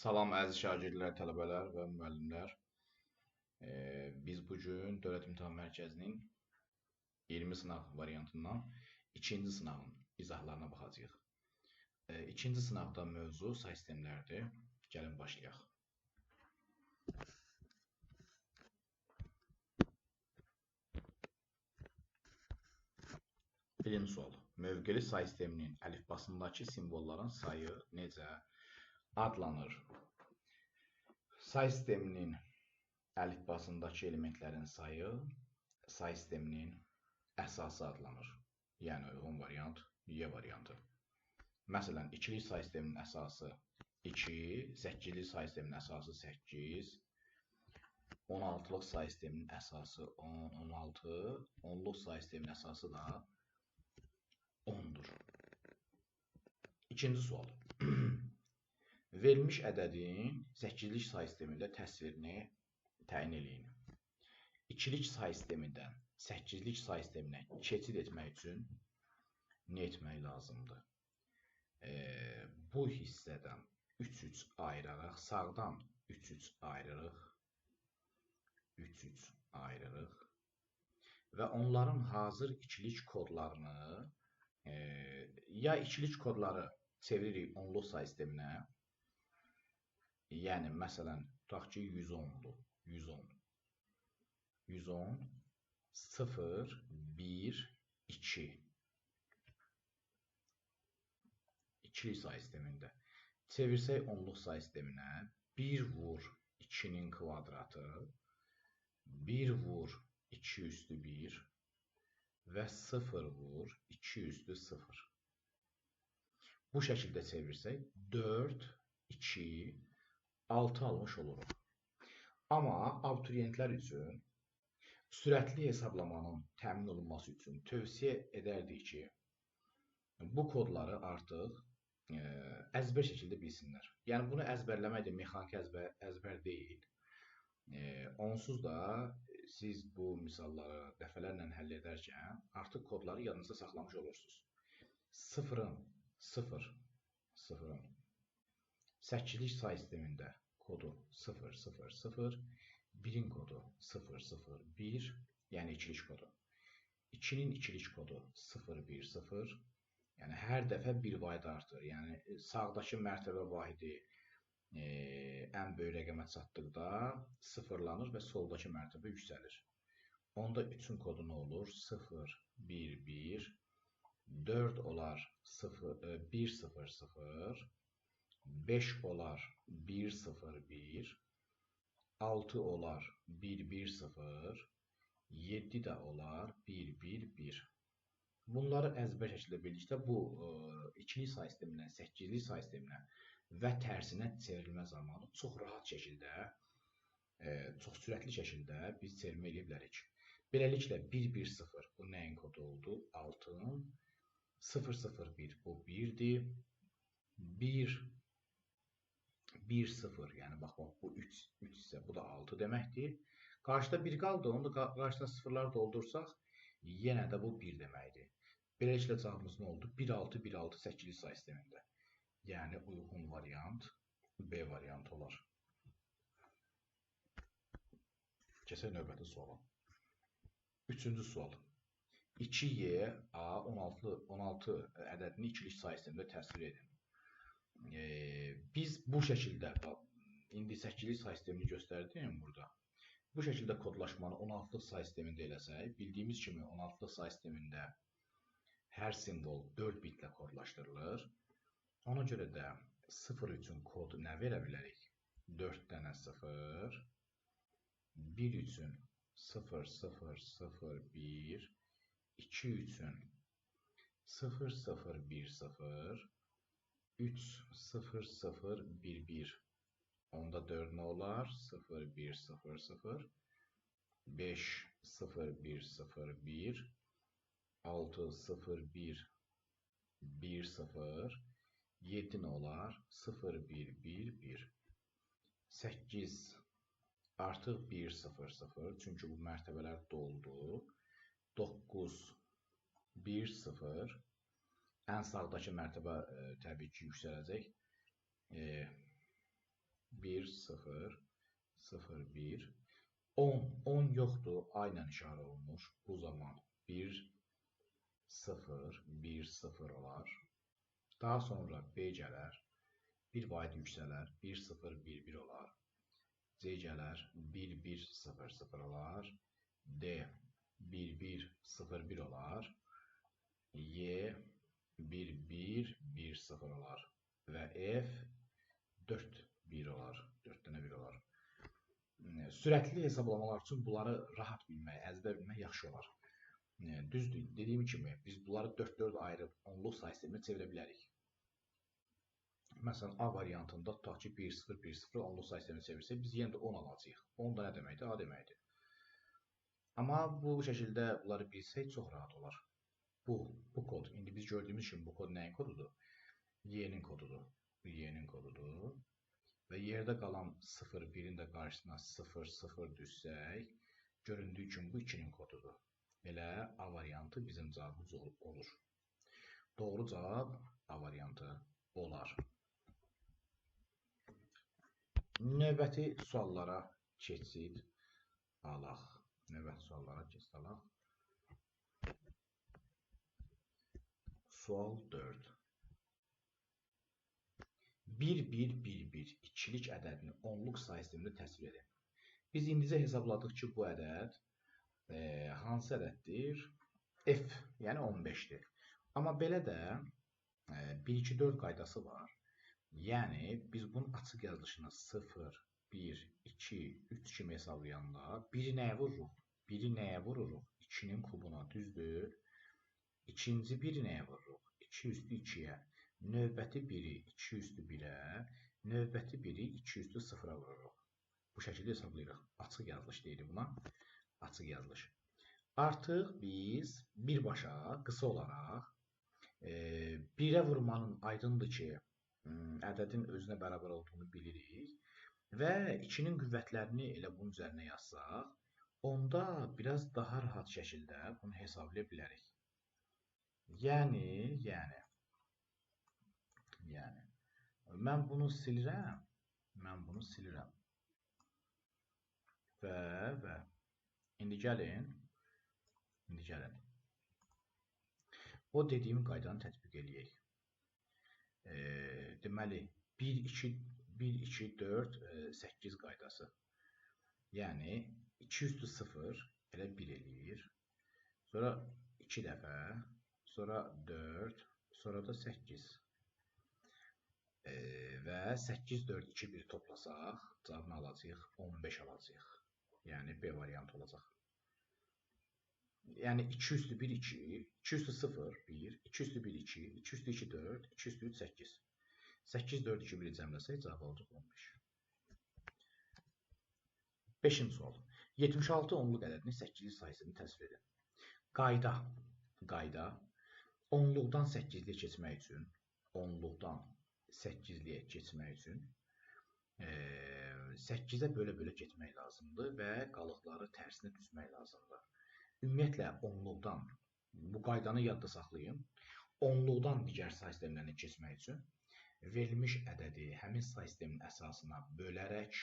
Salam əziz şagirdlər, tələbələr və müəllimlər. Biz bugün Dövlət İmtahan Mərkəzinin 20 sınaq variantından ikinci sınavın izahlarına baxacağıq. İkinci sınavda mövzu say sistemləridir. Gəlin başlayaq. Birinci sual. Mövqeli say sisteminin əlifbasındakı simvolların sayı necə adlanır? Say sisteminin əlifbasındakı elementlərin sayı say sisteminin əsası adlanır. Yəni uyğun variant Y variantı. Məsələn, ikilik say sisteminin əsası 2, 8-lik say sisteminin əsası 8, 16-lıq say sisteminin əsası 10, 16, 10-luq say sisteminin əsası da 10-dur. İkinci sual. Verilmiş ədədin 8-lik say sistemində təsvirini təyin eləyin. 2-lik say sistemindən 8-lik say sisteminə keçid etmək üçün nə etmək lazımdır? Bu hissədən 3-3 ayıraraq, sağdan 3-3 ayırırıq, 3-3 ayırırıq və onların hazır ikilik kodlarını ya ikilik kodları çeviririk 10-luq say sisteminə, yəni məsələn, tutaq ki 110-dur, 110, 110, 0, 1, 2. İkilik say sistemində. Çevirsək 10-luq say sisteminə 1 vur 2-nin kvadratı, 1 vur 2 üstü 1 və 0 vur 2 üstü 0. Bu şəkildə çevirsək 4, 2, 6 almış oluruq. Amma abituriyentlər üçün sürətli hesablamanın təmin olunması üçün tövsiyə edərdik ki, bu kodları artıq əzbər şəkildə bilsinlər. Yəni bunu əzbərləmək də mexaniki əzbər deyil. Onsuz da siz bu misalları dəfələrlə həll edərkən artıq kodları yadınızda saxlamış olursunuz. 0-ın 8-lik say sistemində kodu 0, 0, 0, 1-in kodu 0, 0, 1, yəni ikilik kodu. 2-nin ikilik kodu 0, 1, 0, yəni hər dəfə bir vahid artır. Yəni sağdakı mərtəbə vahidi ən böyük rəqəmə çatdıqda sıfırlanır və soldakı mərtəbə yüksəlir. Onda 3-ün kodu nə olur? 0, 1, 1, 4 olar 1, 0, 0, 5 olar 1, 0, 1, 6 olar 1, 1, 0, 7 də olar 1, 1, 1. Bunları əzbər şəkildə bildikdə bu ikilik say sistemindən 8-lik say sisteminə və tərsinə çevrilmə zamanı çox rahat şəkildə, çox sürətli şəkildə biz çevirmə edə bilərik. Beləliklə 1, 1, 0 bu nəyin kodu oldu? 6-ın. 0, 0, 1 bu 1-dir. 1, 1, 0 yəni bax bu 3 isə bu da 6 deməkdir. Qarşıda 1 qaldı, onu da qarşıda sıfırları doldursaq yenə də bu 1 deməkdir. Beləliklə cavabımız nə oldu? 1, 6, 1, 6, 8-lik say sistemində. Yəni uyğun variant B variantı olar. Keçək növbəti suala. Üçüncü sual. 2Y, A, 16 ədədini ikilik say sistemində təsvir edin. Biz bu şəkildə, indi 8-lik say sistemini göstərdim burada. Bu şəkildə kodlaşmanı 16-lıq say sistemində eləsək, bildiyimiz kimi 16-lıq say sistemində hər simvol 4 bitlə kodlaşdırılır. Ona görə də 0 üçün kod nə verə bilərik? 4 dənə 0, 1 üçün 0, 0, 0, 1, 2 üçün 0, 0, 1, 0, 3, 0, 0, 1, 1. Onda 4 nə olar? 0, 1, 0, 0, 5, 0, 1, 0, 1, 6, 0, 1, 1, 0, 7 nə olar? 0, 1, 1, 1, 8 artıq 1, 0, 0, çünki bu mərtəbələr doldu. 9, 1, 0, ən sağdakı mərtəbə təbii ki yüksələcək. 1, 0, 0, 1. 10 yoxdur, A ilə işarə olunmuş. Bu zaman 1, 0, 1, 0 olar. Daha sonra B gələr, 1 vahid yüksələr, 1, 0, 1, 1 olar. C gələr, 1, 1, 0, 0 olar. D, 1, 1, 0, 1 olar. Y, 1, 1, 1, 0 olar. Və F, 4, 1 olar. 4 dənə 1 olar. Sürətli hesablamalar üçün bunları rahat bilmək, əzbər bilmək yaxşı olar. Düzdür, dediyim kimi, biz bunları 4-4 ayrı onluq say sisteminə çevirə bilərik. Məsələn, A variantında tutaq ki, 1, 0, 1, 0 onluq say sisteminə çevirsək, biz yenə də 10 alacağıq. 10 da nə deməkdir? A deməkdir. Amma bu şəkildə bunları bilsək, çox rahat olar. Bu kod, indi biz gördüyümüz kimi bu kod nəyin kodudur? Y-nin kodudur. Bu Y-nin kodudur. Və yerdə qalan 0, 1-in də qarşısına 0, 0 düşsək, göründüyü kimi bu 2-nin kodudur. Elə A variantı bizim cavabımız olur. Doğru cavab A variantı olar. Növbəti suallara keçid alaq. Sual 4. 1, 1, 1, 1 ikilik ədədini onluq say sistemində təsvir edin. Biz indicə hesabladıq ki, bu ədəd hansı ədəddir? F, yəni 15-dir. Amma belə də 1, 2, 4 qaydası var. Yəni, biz bunun açıq yazılışını 0, 1, 2, 3 kimi hesablayanda 1-i nəyə vururuq? 1-i nəyə vururuq? 2-nin kubuna, düzdür? İkinci 1-i nəyə vururuq? 2 üstü 2-yə. Növbəti 1-i 2 üstü 1-ə, növbəti 1-i 2 üstü 0-a vururuq. Bu şəkildə hesablayırıq. Açıq yazılış deyilir buna. Açıq yazılış. Artıq biz birbaşa qısa olaraq 1-ə vurmanın aydındır ki, ədədin özünə bərabər olduğunu bilirik və 2-nin qüvvətlərini elə bunun üzərinə yazsaq, onda biraz daha rahat şəkildə bunu hesablaya bilərik. Yəni, mən bunu silirəm. Və indi gəlin. O dediyim qaydanı tətbiq eləyək. Deməli, 1, 2, 4, 8 qaydası. Yəni, 2 üstü 0 elə 1 eləyir. Sonra 2 dəfə, sonra 4, sonra da 8. Və 8, 4, 2, 1 toplasaq, cavabını alacaq, 15 alacaq. Yəni, B variantı olacaq. Yəni, 2 üstü 1, 2, 2 üstü 0, 1, 2 üstü 1, 2, 2 üstü 2, 4, 2 üstü 3, 8. 8, 4, 2, 1-i cəmləsək, cavab olacaq 15. 5-ci sual. 76 onluq ədədini 8-lik say sistemində təsvir edin. Qayda, onluqdan 8-liyə keçmək üçün, 8-ə bölə-bölə getmək lazımdır və qalıqları tərsinə düzmək lazımdır. Ümumiyyətlə, onluqdan, bu qaydanı yadda saxlayın, onluqdan digər say sistemlərinə keçmək üçün verilmiş ədədi həmin say sistemin əsasına bölərək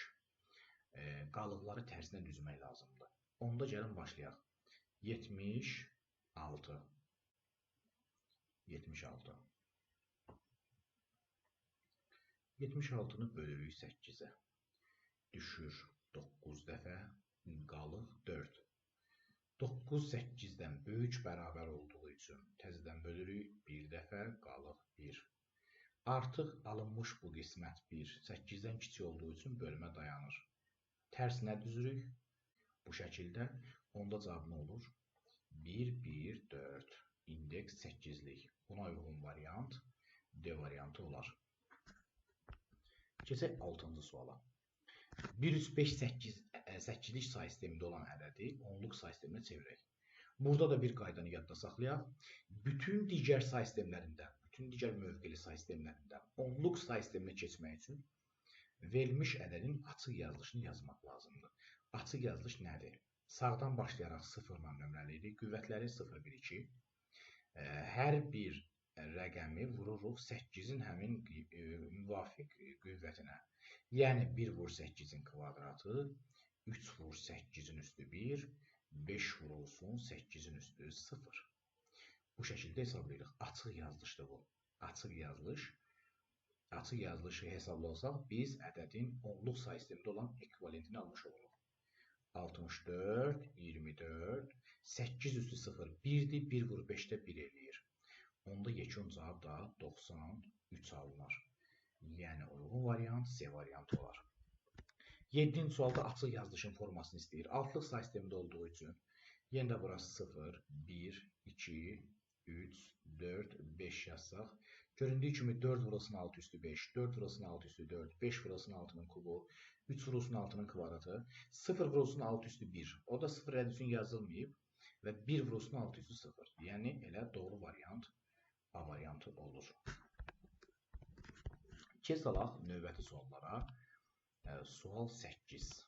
qalıqları tərsinə düzmək lazımdır. Onda gəlin başlayaq. 76. 76-nı bölürük 8-ə. Düşür 9 dəfə, qalıq 4. 9 8-dən böyük bərabər olduğu üçün təzədən bölürük 1 dəfə, qalıq 1. Artıq alınmış bu qismət 1, 8-dən kiçik olduğu üçün bölmə dayanır. Tərsinə düzürük bu şəkildə. Onda cavab nə olur? 1, 1, 4. İndeks 8-lik. Buna uyğun variant D variantı olar. Keçək 6-cı suala. 1, 3, 5, 8-lik say sistemində olan ədədi onluq say sisteminə çevirək. Burada da bir qaydanı yadda saxlayaq. Bütün digər say sistemlərində, bütün digər mövqeli say sistemlərində onluq say sisteminə keçmək üçün verilmiş ədədin açıq yazılışını yazmaq lazımdır. Açıq yazılış nədir? Sağdan başlayaraq 0-la nömrəliyirik. Qüvvətləri 0, 1, 2. Hər bir rəqəmi vururuq 8-in həmin müvafiq qüvvətinə. Yəni 1 vur 8-in kvadratı, 3 vur 8-in üstü 1, 5 vurulsun 8-in üstü 0. Bu şəkildə hesablayırıq. Açıq yazılışdır bu. Açıq yazılış. Açıq yazılışı hesablasaq biz ədədin onluq say sistemində olan ekvivalentini almış oluruq. 64, 24, 8 üstü 0, 1-dir, 1 vur 5-də 1 eləyir. Onda yekun cavab da 93 alınır. Yəni uyğun variant C variantı olar. 7-ci sualda açıq yazılışın formasını istəyir. Altlıq say sistemində olduğu üçün yenə də burası 0, 1, 2, 3, 4, 5 yazsaq. Göründüyü kimi 4 vurulsun 6 üstü 5, 4 vurulsun 6 üstü 4, 5 vurulsun 6-nın kubu, 3 vurulsun 6-nın kvadratı, 0 vurulsun 6 üstü 1. O da 0 ədəsin yazılmayıb və 1 vurulsun 6 üstü 0. Yəni elə doğru variant A variantı olur. Keçək növbəti suallara. Sual 8.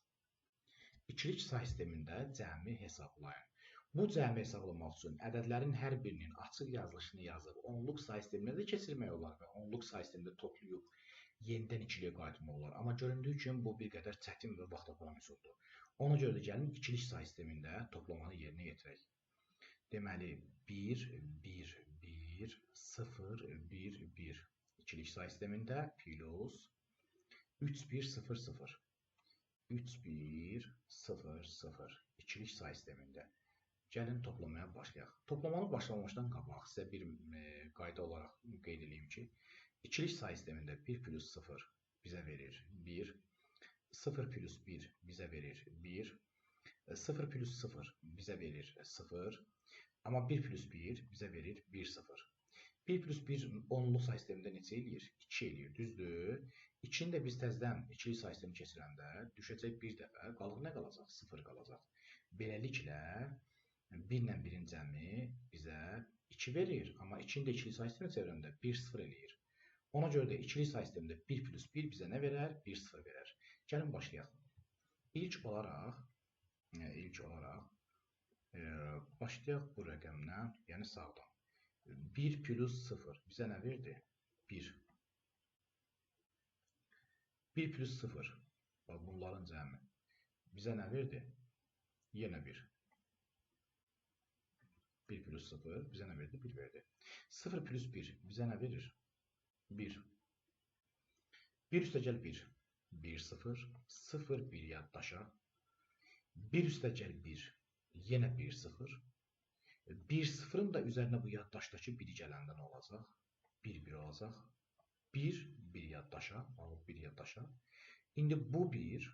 İkilik say sistemində cəmi hesablayın. Bu cəmi hesablamaq üçün ədədlərin hər birinin açıq yazılışını yazıb onluq say sisteminə də keçirmək olar və onluq say sistemində toplayıb yenidən ikiliyə qayıtmaq olar. Amma göründüyü kimi bu bir qədər çətin və vaxt aparan üsuldur. Ona görə də gəlin ikilik say sistemində toplamanı yerinə yetirək. Deməli 1, 1, 1, 0, 1, 1. İkilik say sistemində plus 3, 1, 0, 0. 3, 1, 0, 0. İkilik say sistemində. Gəlin toplamaya başlayaq. Toplamanı başlamamışdan qabaq sizə bir qayda olaraq qeyd edeyim ki, ikilik say sistemində 1 plus 0 bizə verir 1, 0 plus 1 bizə verir 1, 0 plus 0 bizə verir 0, amma 1 plus 1 bizə verir 1, 0. 1 plus 1 onluq say sistemində neçə eləyir? 2 eləyir, düzdür? 2-ni də biz təzədən ikilik say sistemi keçirəndə düşəcək bir dəfə, qalıq nə qalacaq? 0 qalacaq. Beləliklə 1 ilə 1-in cəmi bizə 2 verir, amma 2-ni də ikilik say sisteminə çevirəndə 1, 0 eləyir. Ona görə də ikilik say sistemində 1 plus 1 bizə nə verər? 1, 0 verər. Gəlin başlayaq. İlk olaraq başlayaq bu rəqəmdən, yəni sağdan. 1 plus 0 bizə nə verdi? 1. 1 plus 0, bunların cəmi bizə nə verdi? Yenə 1. 1 plus 0 bizə nə verdi? 1 verdi. 0 plus 1 bizə nə verir? 1. 1 üstəgəl 1. 1, 0. 0, 1 yaddaşa. 1 üstəgəl 1. Yenə 1, 0. 1, 0-ın da üzərinə bu yaddaşdakı 1 gələndə nə olacaq? 1, 1 olacaq. 1, 1 yaddaşa. 1 yaddaşa. İndi bu 1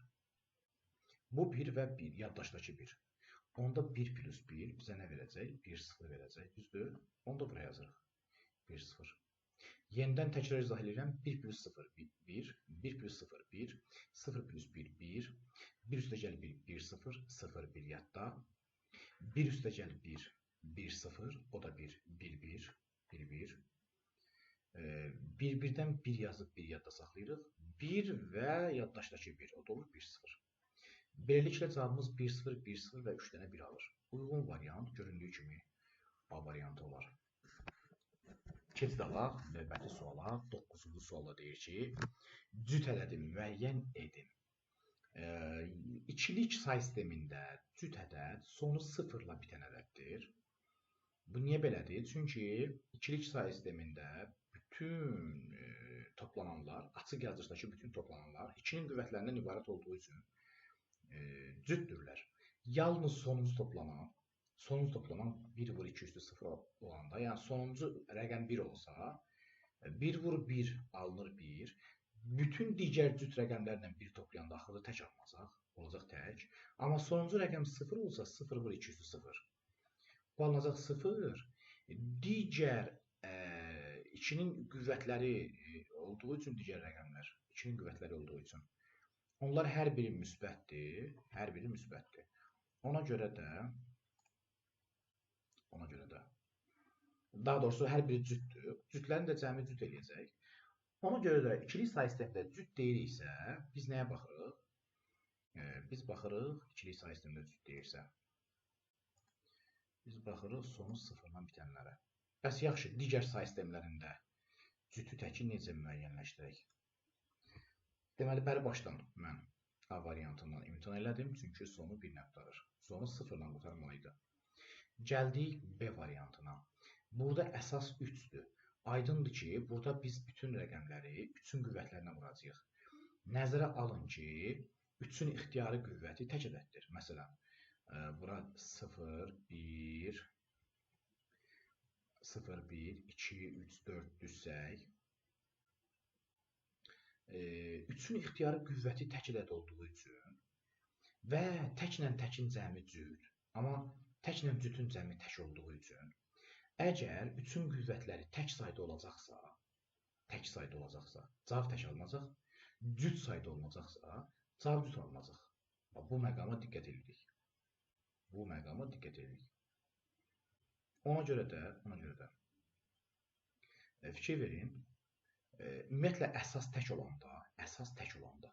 və 1 yaddaşdakı 1. Onda 1 plus 1 bizə nə verəcək? 1, 0 verəcək. Düzdür? Onu da buraya yazırıq. 1, 0. Yenidən təkrar izah edirəm. 1 plus 0, 1. 1 plus 0, 1. 0 plus 1, 1. 1 üstəgəl 1, 1, 0. 0, 1 yadda. 1 üstəgəl 1, 1, 0. O da 1, 1, 1. 1, 1. 1, 1-dən 1 yazıb 1 yadda saxlayırıq. 1 və yaddaşdakı 1. O da olur 1, 0. Beləliklə cavabımız 1, 0, 1, 0 və 3 dənə 1 alır. Uyğun variant göründüyü kimi A variantı olar. Keçid alaq növbəti suala. 9-cu sualda deyir ki, cüt ədədi müəyyən edin. İkilik say sistemində cüt ədəd sonu 0 ilə bitən ədəddir. Bu niyə belədir? Çünki ikilik say sistemində bütün toplananlar, açıq yazılışdakı bütün toplananlar 2-nin qüvvətlərindən ibarət olduğu üçün cütdürlər. Yalnız sonuncu toplanan 1 vur 2 üstü 0 olanda, yəni sonuncu rəqəm 1 olsa, 1 vur 1 alınır 1. Bütün digər cüt rəqəmlərlə 1 toplayanda axırda tək alınacaq, olacaq tək. Amma sonuncu rəqəm 0 olsa, 0 vur 2 üstü 0. Bu alınacaq 0. Digər 2-nin qüvvətləri olduğu üçün, digər rəqəmlər 2-nin qüvvətləri olduğu üçün, onlar hər biri müsbətdir, hər biri müsbətdir. Ona görə də, daha doğrusu hər biri cütdür. Cütlərin də cəmi cüt eləyəcək. Ona görə də ikilik say sistemində cüt deyiriksə, biz nəyə baxırıq? Biz baxırıq ikilik say sistemində cüt deyirsə. Biz baxırıq sonu 0-dan bitənlərə. Bəs yaxşı, digər say sistemlərində cütü təki necə müəyyənləşdirək? Deməli, bəri başdan mən A variantından imtina elədim, çünki sonu 1-nə qurtarır. Sonu 0-la qurtarmalıydı. Gəldik B variantına. Burada əsas 3-dür. Aydındır ki, burada biz bütün rəqəmləri 3-ün qüvvətlərinə vuracağıq. Nəzərə alın ki, 3-ün ixtiyari qüvvəti tək ədəddir. Məsələn, bura 0, 1, 0, 1, 2, 3, 4 düzsək, 3-ün ixtiyari qüvvəti tək ədəd olduğu üçün və təklə təkin cəmi cüt, amma təklə cütün cəmi tək olduğu üçün, əgər 3-ün qüvvətləri tək sayda olacaqsa, cavab tək alınacaq, cüt sayda olacaqsa, cavab cüt alınacaq. Bu məqama diqqət edirik. Ona görə də fikir verin, ümumiyyətlə əsas tək olanda,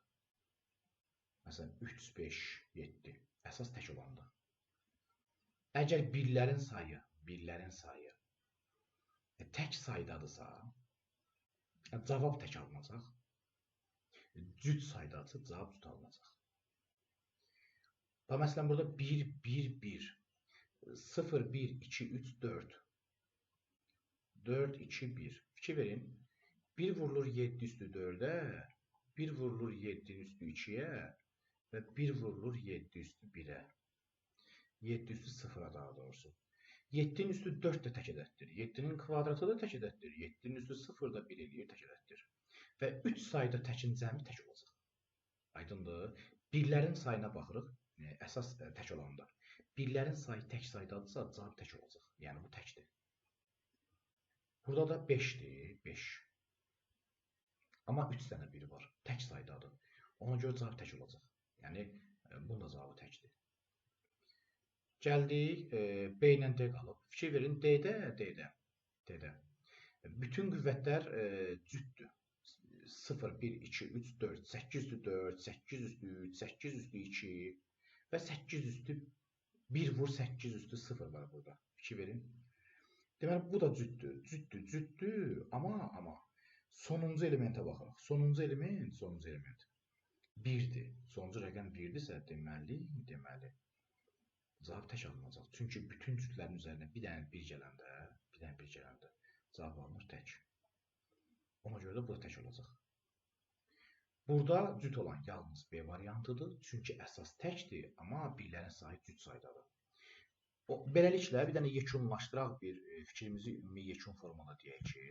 məsələn 3, 5, 7, əsas tək olanda, əgər birlərin sayı tək saydadırsa, cavab tək alınacaq, cüt saydadırsa, cavab cüt alınacaq. Məsələn, burada 1, 1, 1, 0, 1, 2, 3, 4, 4, 2, 1, fikir verin, 1 vurulur 7 üstü 4-ə, 1 vurulur 7 üstü 2-yə və 1 vurulur 7 üstü 1-ə. 7 üstü 0-a daha doğrusu. 7-nin üstü 4 də tək ədəddir. 7-nin kvadratı da tək ədəddir. 7-nin üstü 0 da 1 eləyir, tək ədəddir. Və 3 sayda təkin cəmi tək olacaq. Aydındır. Birlərin sayına baxırıq, əsas tək olanda. Birlərin sayı tək saydadırsa, cavab tək olacaq. Yəni bu təkdir. Burada da 5-dir, 5. Amma 3 dənə 1 var, tək saydadır. Ona görə cavab tək olacaq. Yəni, bunun da cavabı təkdir. Gəldik, B ilə D qalıb. Fikir verin, D-də. Bütün qüvvətlər cütdür. 0, 1, 2, 3, 4, 8 üstü 4, 8 üstü 3, 8 üstü 2 və 8 üstü 1 vur 8 üstü 0 var burada. Fikir verin. Deməli, bu da cütdür, amma sonuncu elementə baxırıq. Sonuncu element 1-dir. Sonuncu rəqəm 1-dirsə, deməli, cavab tək alınacaq. Çünki bütün cütlərin üzərinə bir dənə 1 gələndə, cavab alınır tək. Ona görə də bu da tək olacaq. Burada cüt olan yalnız B variantıdır. Çünki əsas təkdir, amma birlərin sayı cüt saydadır. Beləliklə, bir dənə yekunlaşdıraq fikrimizi ümumi yekun formada deyək ki,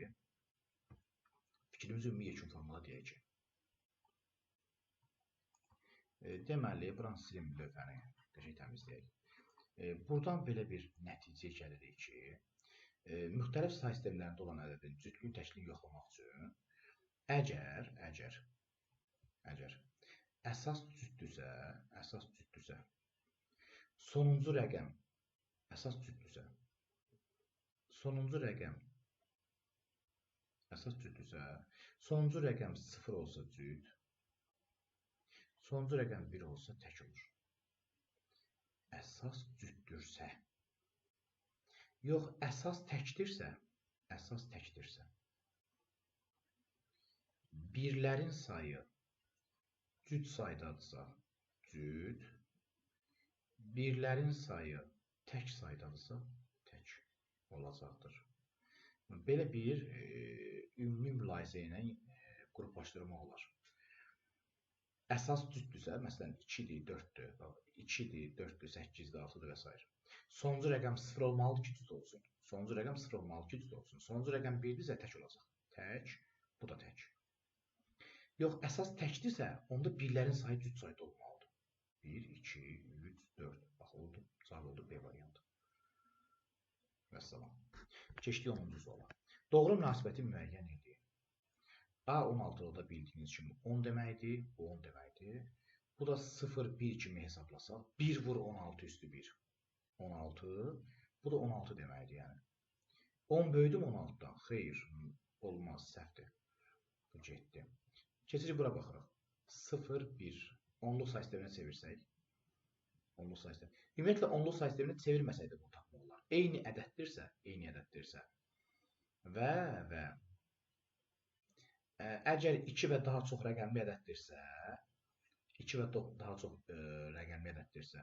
deməli, buranı silim lövhəni təmizləyək. Buradan belə bir nəticə gəlirik ki, müxtəlif say sistemlərində olan ədədin cütlüyü təkliyini yoxlamaq üçün, əgər əsas cütdürsə, sonuncu rəqəm sonuncu rəqəm 0 olsa cüt, sonuncu rəqəm 1 olsa tək olur. Əsas cütdürsə. Yox, əsas təkdirsə, birlərin sayı cüt saydadırsa, cüt, birlərin sayı tək saydadırsa, tək olacaqdır. Belə bir ümumi mülahizə ilə qruplaşdırma olar. Əsas cütdürsə, məsələn 2-dir, 4-dür, 2-dir, 4-dür, 8-dir, 6-dır və s. Sonuncu rəqəm 0 olmalıdır ki, cüt olsun. Sonuncu rəqəm 1-dirsə, tək olacaq. Tək, bu da tək. Yox, əsas təkdirsə, onda birlərin sayı cüt sayda olmalıdır. 1, 2, 3, 4. Bax, oldu. Cavab oldu B variantı. Vəssalam. Keçdik 10-cu suala. Doğru münasibəti müəyyən edin. A16-da bildiyiniz kimi 10 deməkdir, bu 10 deməkdir. Bu da 0, 1 kimi hesablasaq, 1 vur 16 üstü 1. 16, bu da 16 deməkdir yəni. 10 böyüdüm 16-dan, xeyr, olmaz, səhvdir. Bu getdi. Keçirik bura baxırıq. 0, 1, onluq say sisteminə çevirsək. Ümumiyyətlə, onluq say sisteminə çevirməsək də bunu tapmaq olar. Eyni ədəddirsə və Əgər 2 və daha çox rəqəmli ədəddirsə, 2 və daha çox rəqəmli ədəddirsə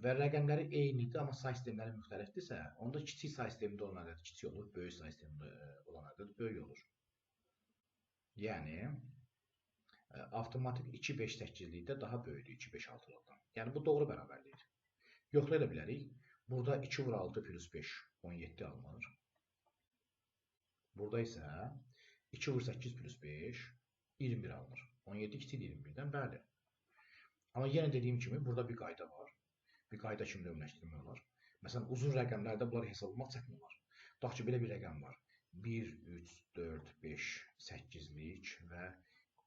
və rəqəmləri eynidir, amma say sistemləri müxtəlifdirsə, onda kiçik say sistemində olan ədəd kiçik olur, böyük say sistemində olan ədəd böyük olur. Yəni, avtomatik 2, 5, 8-likdə daha böyükdür 2, 5, 6-lıqdan. Yəni, bu doğru bərabərlikdir. Yoxlaya bilərik. Burada 2 vur 6 plus 5, 17 alınır. Burada isə 2 vur 8 plus 5, 21 alınır. 17 kiçikdir 21-dən, bəli. Amma yenə dediyim kimi, burada bir qayda var. Bir qayda kimi də ümumiləşdirmək olar. Məsələn, uzun rəqəmlərdə bunları hesablamaq çətin olar. Tutaq ki, belə bir rəqəm var. 1, 3, 4, 5, 8-lik və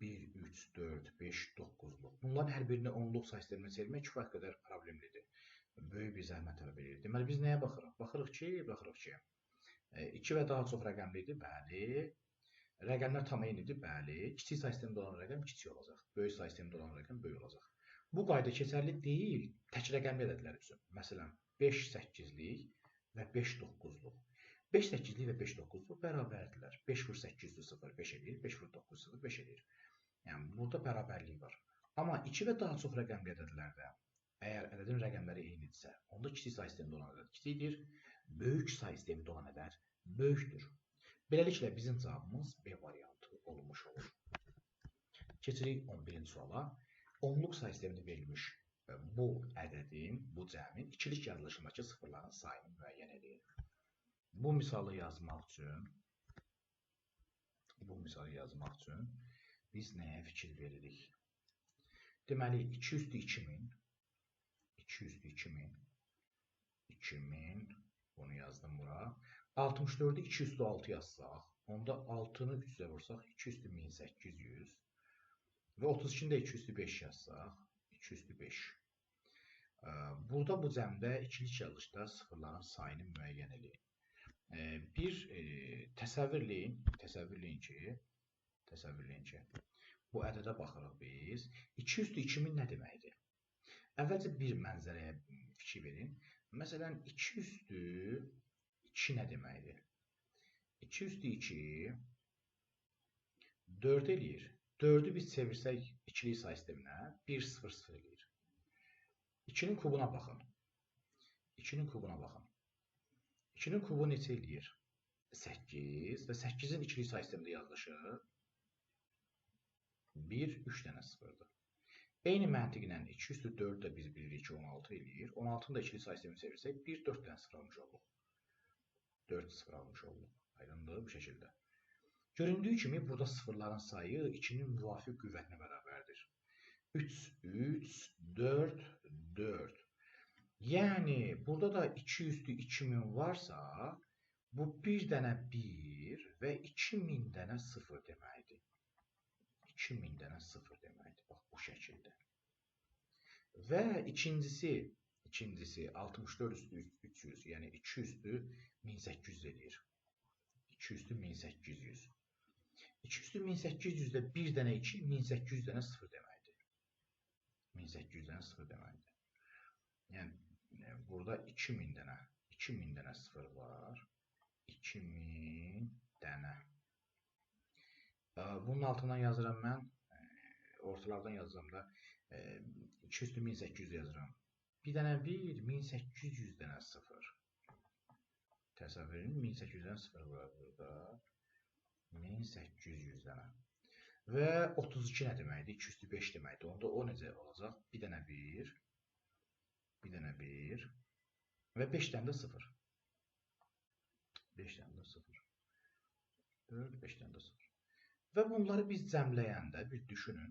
1, 3, 4, 5, 9-luq. Bunların hər birini onluq say sisteminə çevirmək kifayət qədər problemlidir. Böyük bir zəhmət tələb edir. Deməli, biz nəyə baxırıq? Baxırıq ki, 2 və daha çox rəqəmlidir, bəli. Rəqəmlər tam eynidir, bəli. Kiçik say sistemində olan rəqəm kiçik olacaq. Böyük say sistemində olan rəqəm böyük olacaq. Bu qayda keçərli deyil tək rəqəmli ədədlər üçün. Məsələn, 5 8-lik və 5 9-luq. 5 8-lik və 5 9-luq bərabərdirlər. 5 vur 8-dir 0, 5 edir. 5 vur 9, 0, 5 edir. Yəni, burada bərabərlik var. Amma 2 və daha çox rəqəmli ədədlərdə, əgər ədədin rəqəmləri eynidirsə, onda kiçik say sistemində olan ədəd kiçikdir, böyük say sistemində olan ədəd böyükdür. Beləliklə, bizim cavabımız B variantı olmuş olur. Keçirik 11-ci suala. Onluq say sistemində verilmiş bu ədədin, bu cəmin ikilik yazılışındakı sıfırların sayını müəyyən edir. Bu misalı yazmaq üçün biz nəyə fikir veririk? Deməli, 2 üstü 2000, 2000, bunu yazdım bura. 64'ü 2 üstü 6 yazsaq, onda 6'nı 3'e vursaq, 2 üstü 1800 və 32'ni də 2 üstü 5 yazsaq, 2 üstü 5. Burada bu cəmdə ikilik yazılışda sıfırların sayını müəyyən edin. Bir təsəvvürləyin ki, bu ədədə baxırıq biz. 2 üstü 2000 nə deməkdir? Əvvəlcə bir mənzərəyə fikir verin. Məsələn, 2 üstü 2 nə deməkdir? 2 üstü 2 4 eləyir. 4'ü biz çevirsək ikilik say sisteminə 1 0 0 eləyir. 2'nin kubuna baxın. 2'nin kubu neçə eləyir? 8 və 8'in ikilik say sistemində yazılışı 1 3 dənə sıfırdır. Eyni məntiqlə 2 üstü 4 də biz bilirik ki 16 eləyir. 16'nı da ikilik say sisteminə çevirsək 1 4 dənə sıfır almış olduq. 4 sıfır almış olduq. Aydındır bu şəkildə. Göründüyü kimi burada sıfırların sayı 2'nin müvafiq qüvvətinə bərabərdir. 3, 3, 4, 4. Yəni, burada da 2 üstü 2000 varsa, bu 1 dənə 1 və 2000 dənə 0 deməkdir. 2000 dənə 0 deməkdir, bax bu şəkildə. Və ikincisi 64 üstü 300, yəni 2 üstü 1800 edir. 2 üstü 1800. 2 üstü 1800'də 1 dənə 2, 1800 dənə 0 deməkdir. 1800 dənə 0 deməkdir. Yəni, burada 2000 dənə 0 var. 2000 dənə. Bunun altından yazıram mən. Ortalardan yazıram da 2 üstü 1800 yazıram. Bir dənə 1, 1800 dənə 0. Təsəvvür edin, 1800 dənə 0 var burada. 1800 dənə. Və 32 nə deməkdir? 2 üstü 5 deməkdir. Onda o necə olacaq? Bir dənə 1 və 5 dənə də 0. 5 dənə də 0. 4, 5 dənə də 0. Və bunları biz cəmləyəndə, bir düşünün,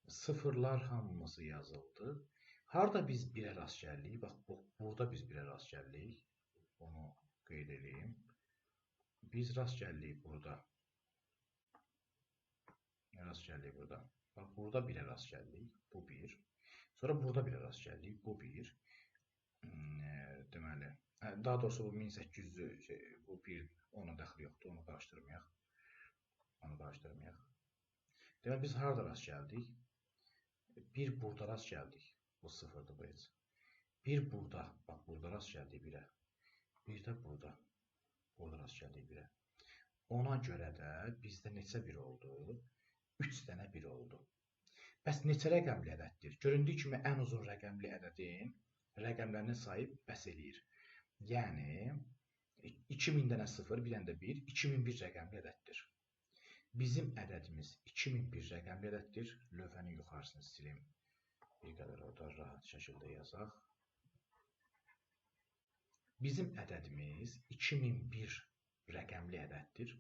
sıfırlar hamısı yazıldı. Harada biz 1'ə rast gəldik? Bax, burada biz 1'ə rast gəldik. Onu qeyd edeyim. Biz rast gəldik burada. Bax, burada 1'ə rast gəldik. Bu 1. Sonra burada 1'ə rast gəldik. Bu 1. Deməli, daha doğrusu bu 1800'dür. Bu 1, ona dəxil yoxdur. Onu qarışdırmayaq. Deməli, biz harada rast gəldik? Bir burada rast gəldik. Bu sıfırdır bu heç. Bir burada. Bax, burada rast gəldik 1'ə. Bir də burada. Burada rast gəldik 1'ə. Ona görə də bizdə neçə bir oldu? 3 dənə bir oldu. Bəs neçə rəqəmli ədəddir? Göründüyü kimi ən uzun rəqəmli ədədin rəqəmlərinin sayı bəs eləyir. Yəni 2000 dənə 0, bir dənə də 1, 2001 rəqəmli ədəddir. Bizim ədədimiz 2001 rəqəmli ədəddir. Lövhənin yuxarısını silim. Bir qədər orada rahat şəkildə yazaq. Bizim ədədimiz 2001 rəqəmli ədəddir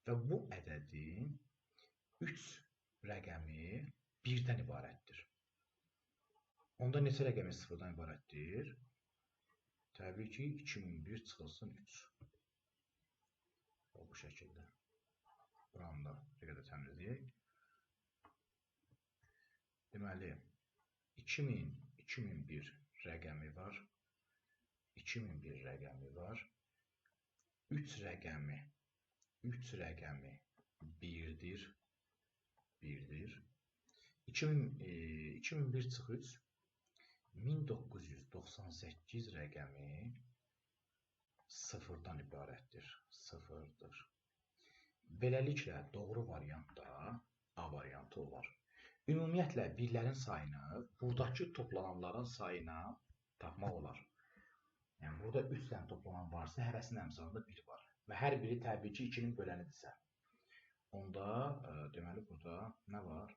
və bu ədədin 3 rəqəmi 1-dən ibarətdir. Onda neçə rəqəmi 0-dan ibarətdir? Təbii ki, 2001 çıxılsın 3. Bu şəkildə. Buranı da bir qədər təmizləyək. Deməli, 2001 rəqəmi var. 2001 rəqəmi var. 3 rəqəmi 1-dir. 2001 çıx 3 1998 rəqəmi 0-dan ibarətdir. 0-dır. Beləliklə, doğru variantda A variantı olar. Ümumiyyətlə, birlərin sayını buradakı toplananların sayına tapmaq olar. Yəni, burada 3 dənə toplanan varsa, hərəsinin əmsalında 1 var. Və hər biri təbii ki, 2-nin bölənidirsə. Onda, deməli, burada nə var?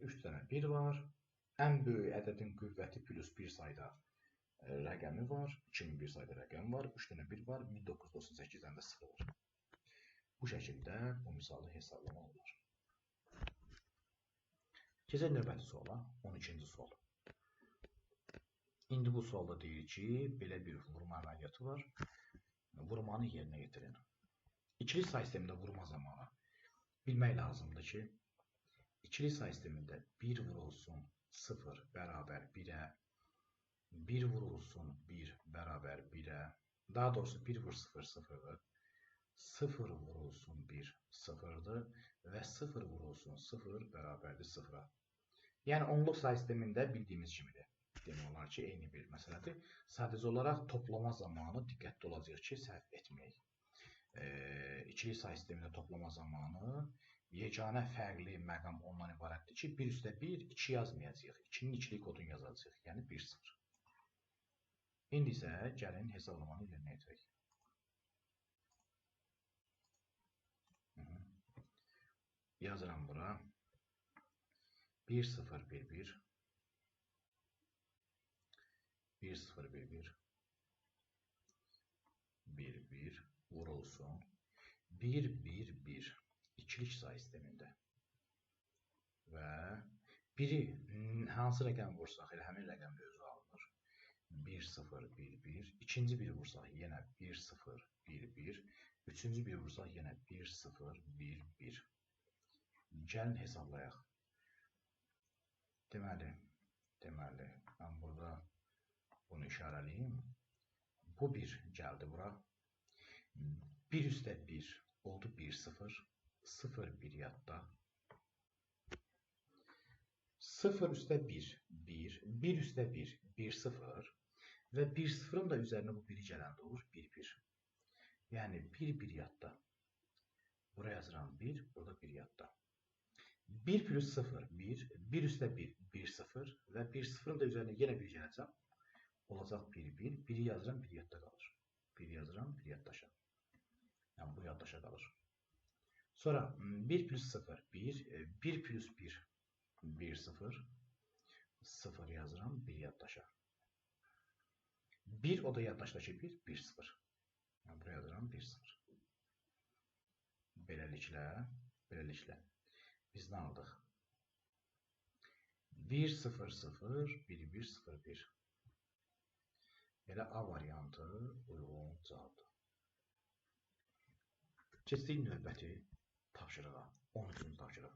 3 dənə 1 var. Ən böyük ədədin qüvvəti plus 1 sayda rəqəmi var. 2001 sayda rəqəmi var. 3 dənə 1 var. 1998 dənə də 0 var. Bu şəkildə bu misalı hesablamaq olar. Keçək növbəti suala, 12-ci sual. İndi bu sualda deyir ki, belə bir vurma əməliyyatı var. Vurmanı yerinə yetirin. İkili say sistemində vurma zamanı bilmək lazımdır ki, ikili say sistemində 1 vurulsun 0 bərabər 1-ə, 1 vurulsun 1 bərabər 1-ə, daha doğrusu 1 vur 0 0-dır, 0 vurulsun 1 0-dır və 0 vurulsun 0 bərabərdir 0-a. Yəni, onluq say sistemində bildiyimiz kimidir. Demək olar ki, eyni bir məsələdir. Sadəcə olaraq toplama zamanı diqqətli olacaq ki, səhv etməyək. İkili say sistemində toplama zamanı yeganə fərqli məqam ondan ibarətdir ki, 1 üstə 1, 2 yazmayacaq. 2-nin ikilik kodunu yazacaq, yəni 1 0. İndi isə gəlin hesablamanı yerinə yetirək. Yazıram bura. 1 0 1 1 1 0 1 1 1 1 vurulsun 1 1 1 ikilik say sistemində və biri hansı rəqəm vursaq elə həmin rəqəmdə özü alınır. 1 0 1 1 ikinci biri vursaq yenə 1 0 1 1 üçüncü biri vursaq yenə 1 0 1 1. Gəlin hesablayaq. Deməli, mən burada bunu işarəliyim. Bu 1 gəldi bura. 1 üstə 1 oldu 1 0. 0 1 yadda. 0 üstə 1 1. 1 üstə 1 1 0. Və 1 0-ın da üzərinə bu 1-i gələndə olur 1 1. Yəni 1 1 yadda. Buraya yazıram 1, burada 1 yadda. 1 plus 0 1. 1 üstə 1 1 0. Və 1 0-ın da üzərinə yenə 1 gələcəm. Olacaq 1 1. 1-i yazıram, 1 yadda qalır. 1 yazıram, 1 yaddaşa. Yəni bu yaddaşa qalır. Sonra 1 plus 0 1. 1 plus 1 1 0. 0 yazıram, 1 yaddaşa. 1 o da yaddaşdakı 1 1 0. Yəni buraya yazıram 1 0. Beləliklə biz nə aldıq? 1 0 0 1 1 0 1. Elə A variantı uyğun cavabdır. Keçdik növbəti tapşırığa. 13-cü tapşırıq.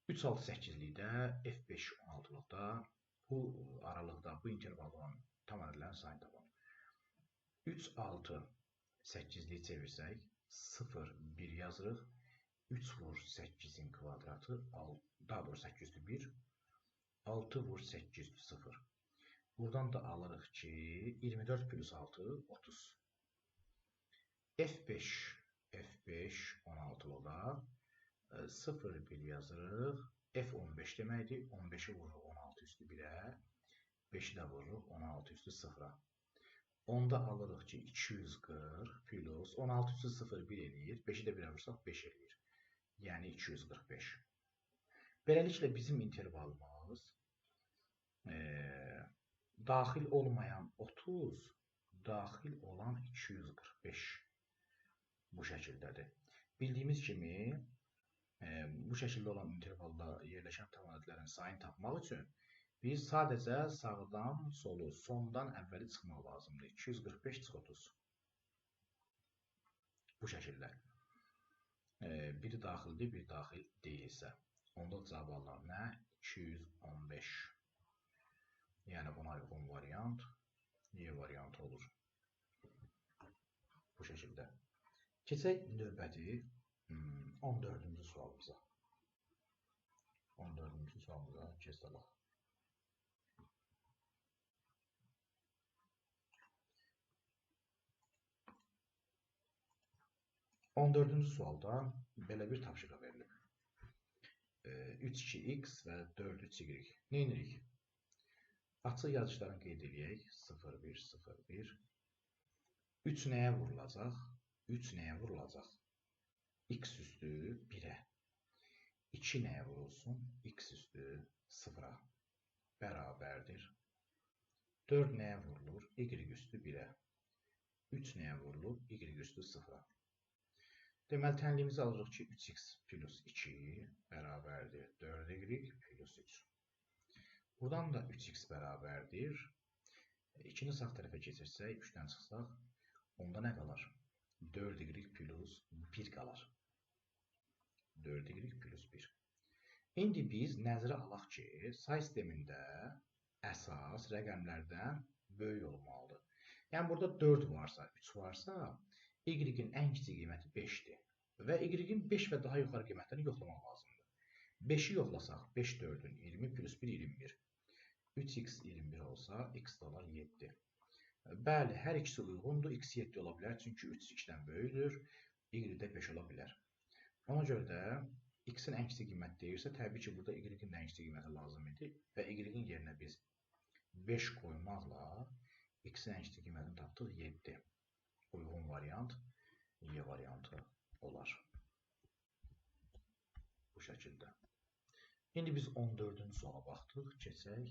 3-6-8-likdə, F5-16-lıqda bu aralıqda, bu intervalda olan tam ədədlərin sayını tapın. 3-6-8-liyi çevirsək, 0-1 yazırıq. 3 vur 8-in kvadratı, daha doğrusu 8 1. 6 vur 8 0. Buradan da alırıq ki, 24 plus 6 30. F5 F5 16-lığa 0,1 yazırıq. F15 deməkdir. 15-i vururuq 16 üstü 1-ə. 5-i də vururuq 16 üstü 0-a. Onda alırıq ki 240 plus 16 üstü 0 1 eləyir. 5-i də 1-ə vursaq 5 eləyir. Yəni 245. Beləliklə bizim intervalımız daxil olmayan 30, daxil olan 245 bu şəkildədir. Bildiyimiz kimi bu şəkildə olan intervalda yerləşən tam ədədlərin sayını tapmaq üçün biz sadəcə sağdan solu, sondan əvvəli çıxmaq lazımdır. 245 çıx 30. Bu şəkildə. Biri daxildir, biri daxil deyilsə. Onda cavab alınır nə? 215. Yəni buna uyğun variant Y variantı olur. Bu şəkildə. Keçək növbəti 14-cü sualımıza. 14-cü sualımıza keçək. 14-cü sualda belə bir tapşırıq verilib. 3-2x və 4-3y. Nə edirik? Açıq yazışlarını qeyd edək. 0-1, 0-1. 3 nəyə vurulacaq? 3 nəyə vurulacaq? X üstü 1-ə. 2 nəyə vurulsun? X üstü 0-a. Bərabərdir. 4 nəyə vurulur? Y üstü 1-ə. 3 nəyə vurulur? Y üstü 0-a. Deməli, tənliyimizi alırıq ki, 3x plus 2 bərabərdir 4y plus 3. Buradan da 3x bərabərdir. 2-ni sağ tərəfə keçirsək, 3-dən çıxsaq, onda nə qalır? 4y plus 1 qalır. 4y plus 1. İndi biz nəzərə alaq ki, say sistemində əsas rəqəmlərdən böyük olmalıdır. Yəni, burada 4 varsa, 3 varsa, y-in ən kiçik qiyməti 5-dir və y-in 5 və daha yuxarı qiymətlərini yoxlamaq lazımdır. 5-i yoxlasaq, 5 4-ün 20 plus 1 21. 3x 21 olsa, x dolar 7. Bəli, hər ikisi uyğundur. X 7 ola bilər, çünki 3 2-dən böyükdür. Y də 5 ola bilər. Ona görə də x-in ən kiçik qiyməti deyirsə, təbii ki, burada y-in ən kiçik qiyməti lazım idi və y-in yerinə biz 5 qoymaqla x-in ən kiçik qiymətini tapdıq 7. Uyğun variant Y variantı olar. Bu şəkildə. İndi biz 14-cü suala baxdıq. Keçək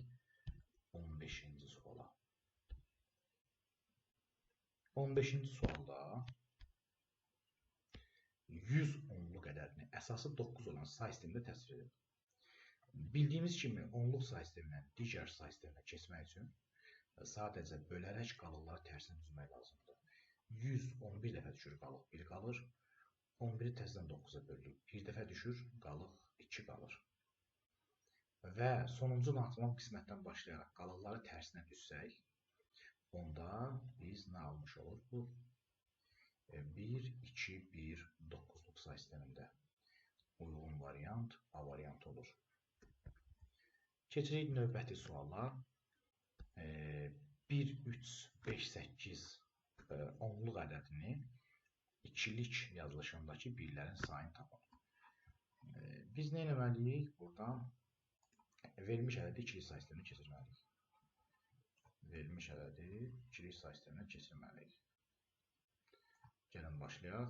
15-ci suala. 15-ci sualda 100 onluq ədədini əsası 9 olan say sistemində təsvir edilir. Bildiyimiz kimi onluq say sistemindən digər say sisteminə keçmək üçün sadəcə bölərək qalıqları tərsinə düzmək lazımdır. 111 dəfə düşür, qalıq 1 qalır. 11-i təzədən 9-a bölürük. 1 dəfə düşür, qalıq 2 qalır. Və sonuncu natılan qismətdən başlayaraq qalıqları tərsinə düzsək, onda biz nə almış olur bu? 1, 2, 1, 9-luq say sistemində uyğun variant A variantı olur. Keçirik növbəti suala. 1, 3, 5, 8 onluq ədədini ikilik yazılışındakı birlərin sayını tapın. Biz nə etməliyik? Buradan verilmiş ədədi ikilik say sisteminə keçirməliyik. Verilmiş ədədi ikilik say sisteminə keçirməliyik. Gəlin başlayaq.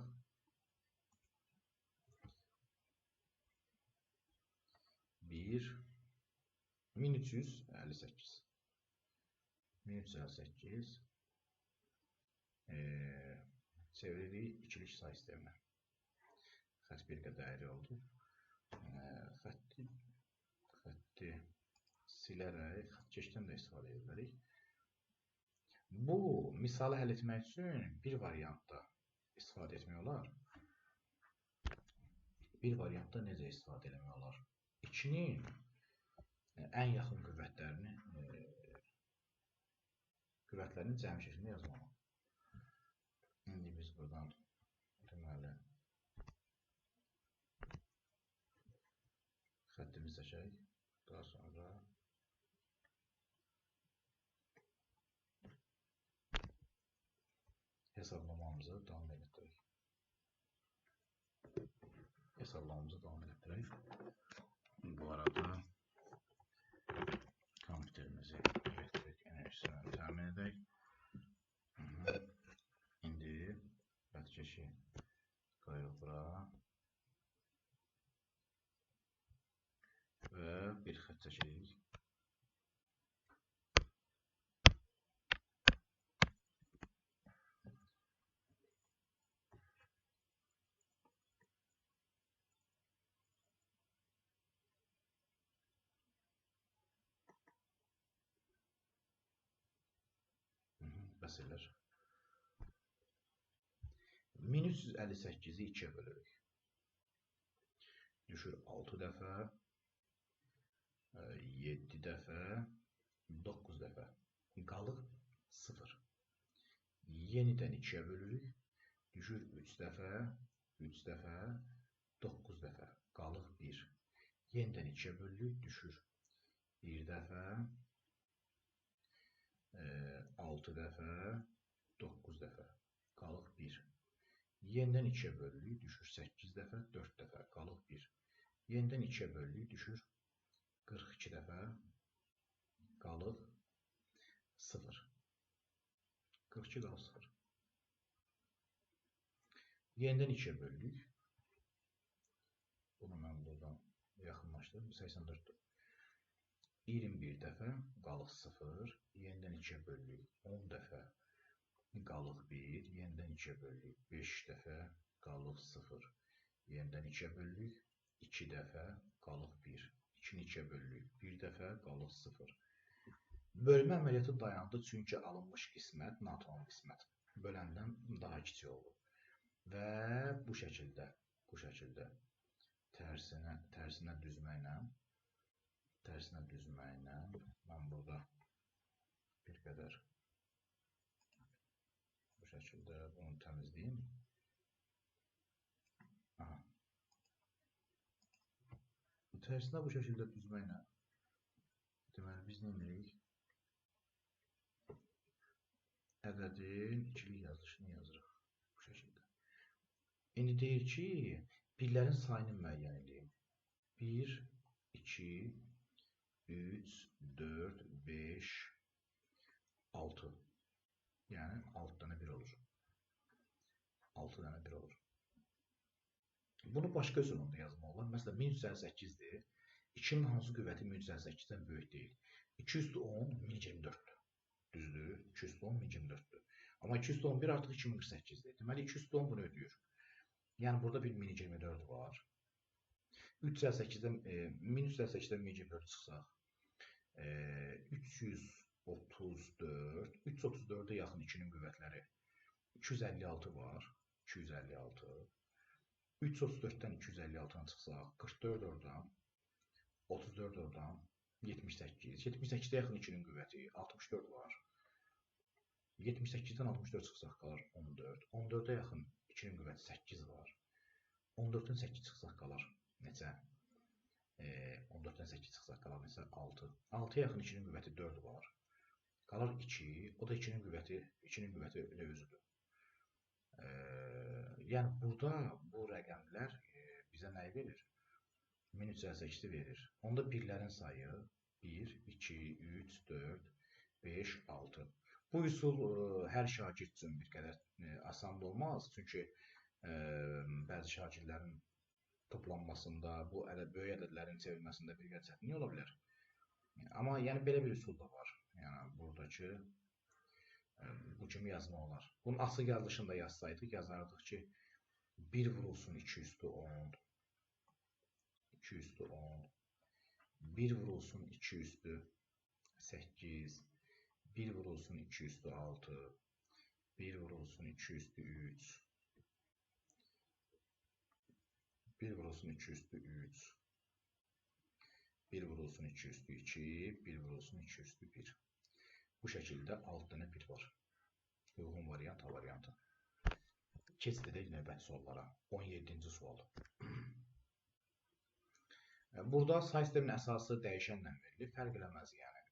1 1358 1358 çeviririk ikilik say sisteminə. Xətt bir qədər əyri oldu. Xətti silərək xəttkeşdən də istifadə edirik. Bu misalı həll etmək üçün bir variantda istifadə etmək olar. Bir variantda necə istifadə etmək olar? 2-nin ən yaxın qüvvətlərini cəmi şəklində yazmalıyıq. İndi biz buradan deməli xəttimizi çəkək. Daha sonra hesablamamızı davam etdirək. hesablamamıza davam etdirək. Bu arada kompüterimizi elektrik enerjisindən təmin edək. İndi xəttkeşi qoyuruq bura və bir xətt çəkirik. Bəs elər. 1358-i 2-yə bölürük. Düşür 6 dəfə, 7 dəfə, 9 dəfə. Qalır 0. Yenidən 2-yə bölürük. Düşür 3 dəfə, 3 dəfə, 9 dəfə. Qalır 1. Yenidən 2-yə bölürük. Düşür 1 dəfə, 6 dəfə, 9 dəfə. Qalır 1. Yenidən 2-yə bölürük. Düşür 8 dəfə, 4 dəfə. Qalır 1. Yenidən 2-yə bölürük. Düşür 42 dəfə. Qalır 0. 42 qalır 0. Yenidən 2-yə bölürük. Bunu mən buradan yaxınlaşdırdım. 84-dür. 21 dəfə qalır 0. Yenidən 2-yə bölürük. 10 dəfə qalır 1. Yenidən 2-yə bölürük. 5 dəfə qalır 0. Yenidən 2-yə bölürük. 2 dəfə qalır 1. 2-ni 2-yə bölürük. 1 dəfə qalır 0. Bölmə əməliyyatı dayandı çünki alınmış qismət natamam qismət. Böləndən daha kiçik olur. Və bu şəkildə tərsinə düzməklə mən burada bir qədər bu şəkildə bunu təmizləyim. Tərsinə bu şəkildə düzməklə deməli biz nə edirik? Ədədin ikilik yazılışını yazırıq bu şəkildə. İndi deyir ki, birlərin sayını müəyyən edeyim. 1, 2, 3, 4, 5, 6. Yəni 6 dənə 1 olur. 6 dənə 1 olur. Bunu başqa üsulunda yazmaq olar. Məsələn, 1358-dir. 2-nin hansı qüvvəti 1358-dən böyük deyil? 210 1024-dür. Düzdür? 210 1024-dür. Amma 211 artıq 2048-dir. Deməli, 210 bunu ödəyir. Yəni, burada bir 1024 var. 1358-dən 1024 çıxsaq, 334-ə yaxın 2-nin qüvvətləri 256 var. 256. 334-dən 256-dan çıxsaq, 44 oradan, 34 oradan, 78. 78-də yaxın 2-nin qüvvəti 64 var. 78-dən 64 çıxsaq qalar 14. 14-ə yaxın 2-nin qüvvəti 8 var. 14-dən 8 çıxsaq qalar neçə? 14-dən 8 çıxsaq qalar neçə? 6. 6-ya yaxın 2-nin qüvvəti 4 var. Qalar 2. O da 2-nin qüvvəti elə özüdür. Yəni, burada bu rəqəmlər bizə nəyi verir? 1358-i verir. Onda birlərin sayı 1, 2, 3, 4, 5, 6. Bu üsul hər şagird üçün bir qədər asan olmaz. Çünki bəzi şagirdlərin toplanmasında, bu böyük ədədlərin çevrilməsində bir qədər çətinlik ola bilər. Amma yəni belə bir üsul da var. Yəni buradakı bu kimi yazma olar. Bunun asıl yazılışında yazsaydıq, yazardıq ki 1 vurulsun 2 üstü 10, 2 üstü 10, 1 vurulsun 2 üstü 8, 1 vurulsun 2 üstü 6, 1 vurulsun 2 üstü 3, 1 vurulsun 2 üstü 3, 1 vurulsun 2 üstü 2, 1 vurulsun 2 üstü 1. Bu şəkildə 6 dənə 1 var. Uyğun variant A variantı. Keçid edək növbəti suallara. 17-ci sual. Burada say sistemin əsası dəyişənlə verilir. Fərq eləməz yəni.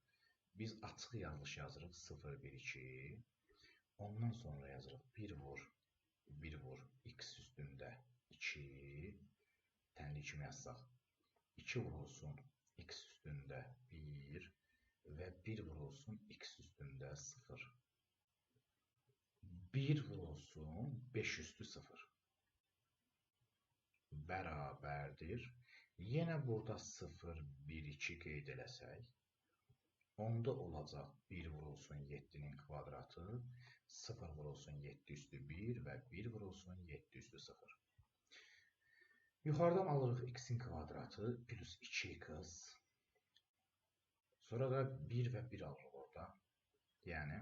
Biz açıq yazılış yazırıq 0, 1, 2. Ondan sonra yazırıq 1 vur, x üstündə 2. tənlik kimi yazsaq. 2 vurulsun x üstündə 1 və 1 vurulsun x üstündə 0. 1 vurulsun 5 üstü 0. Bərabərdir. Yenə burada 0, 1, 2 qeyd eləsək, onda olacaq 1 vurulsun 7-nin kvadratı, 0 vurulsun 7 üstü 1 və 1 vurulsun 7 üstü 0. Yuxarıdan alırıq x-in kvadratı plus 2x. Sonra da 1 və 1 alırıq orada. Yəni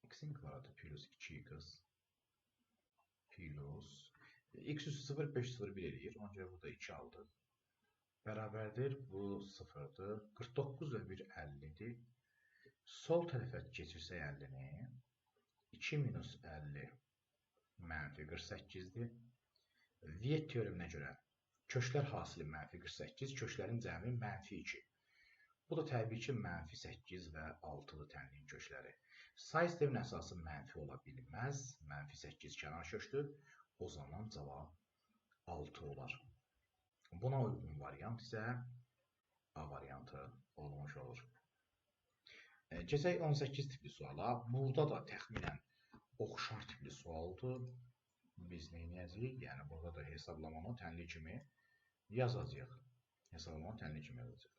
x-in kvadratı plus 2x plus x üstü 0, 5 0 1 eləyir. Ona görə burada 2 aldıq. Bərabərdir. Bu 0'dır. 49 və 1 50'dir. Sol tərəfə keçirsək 50'ni. 2 minus 50 mənfi 48'dir. Viet teoreminə görə köşlər hasili mənfi 48, köşlərin cəmi mənfi 2. Bu da təbii ki, mənfi 8 və 6'dır tənliyin köşləri. Say sistemin əsası mənfi ola bilməz. Mənfi 8 kənar köşdür. O zaman cavab 6 olar. Buna uyğun variant isə A variantı olmuş olur. Keçək 18 tipli suala. Burada da təxminən oxşar tipli sualdır. Biz nə edəcəyik? Yəni burada da hesablamanı tənlik kimi yazacağıq. Hesablamanı tənlik kimi yazacağıq.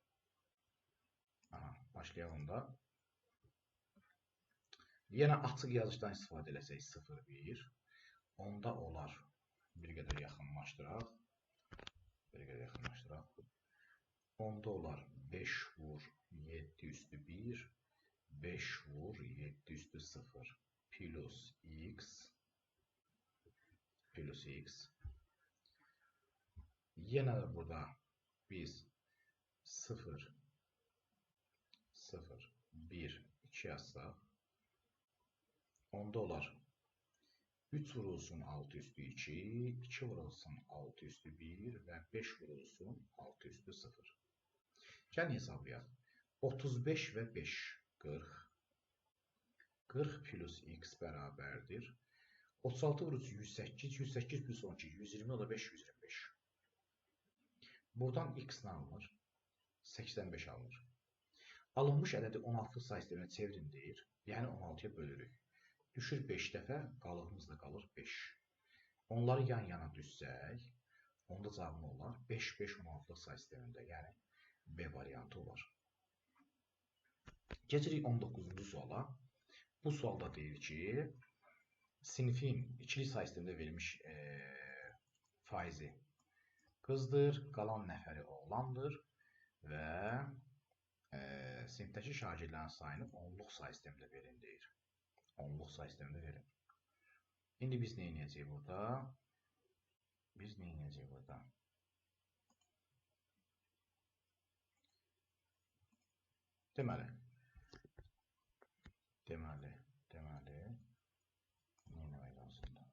Başlayalım da. Yenə açıq yazışdan istifadə eləsək 0, 1. Onda olar. Bir qədər yaxınlaşdıraq. Onda olar 5 vur 7 üstü 1. 5 vur 7 üstü 0. Plus x. Yenə də burada biz 0, 0, 1, 2 yazsaq. Onda olar 3 vurulsun 6 üstü 2, 2 vurulsun 6 üstü 1 və 5 vurulsun 6 üstü 0. Gəlin hesablayaq. 35 və 5, 40. 40 plus x bərabərdir. 36 vurulsun 108, 108 plus 12, 120, o da 5, 125. Buradan x nə alınır? 85 alınır. Alınmış ədədi 16 say sisteminə çevirin deyir. Yəni 16'ya bölürük. Düşür 5 dəfə, qalığımız da qalır 5. Onları yan-yana düzsək, onda cavabı olar 5, 5, 16 say sistemində, yəni B variantı olar. Keçirik 19-cu suala. Bu sualda deyir ki, sinifin ikili say sistemində verilmiş faizi qızdır, qalan nəfəri oğlandır və sinifdəki şagirdlərin sayını onluq say sistemində verin deyir. Onluq say sistemində verin. İndi biz nə edəcəyik burada? Deməli, nə demək lazımdır?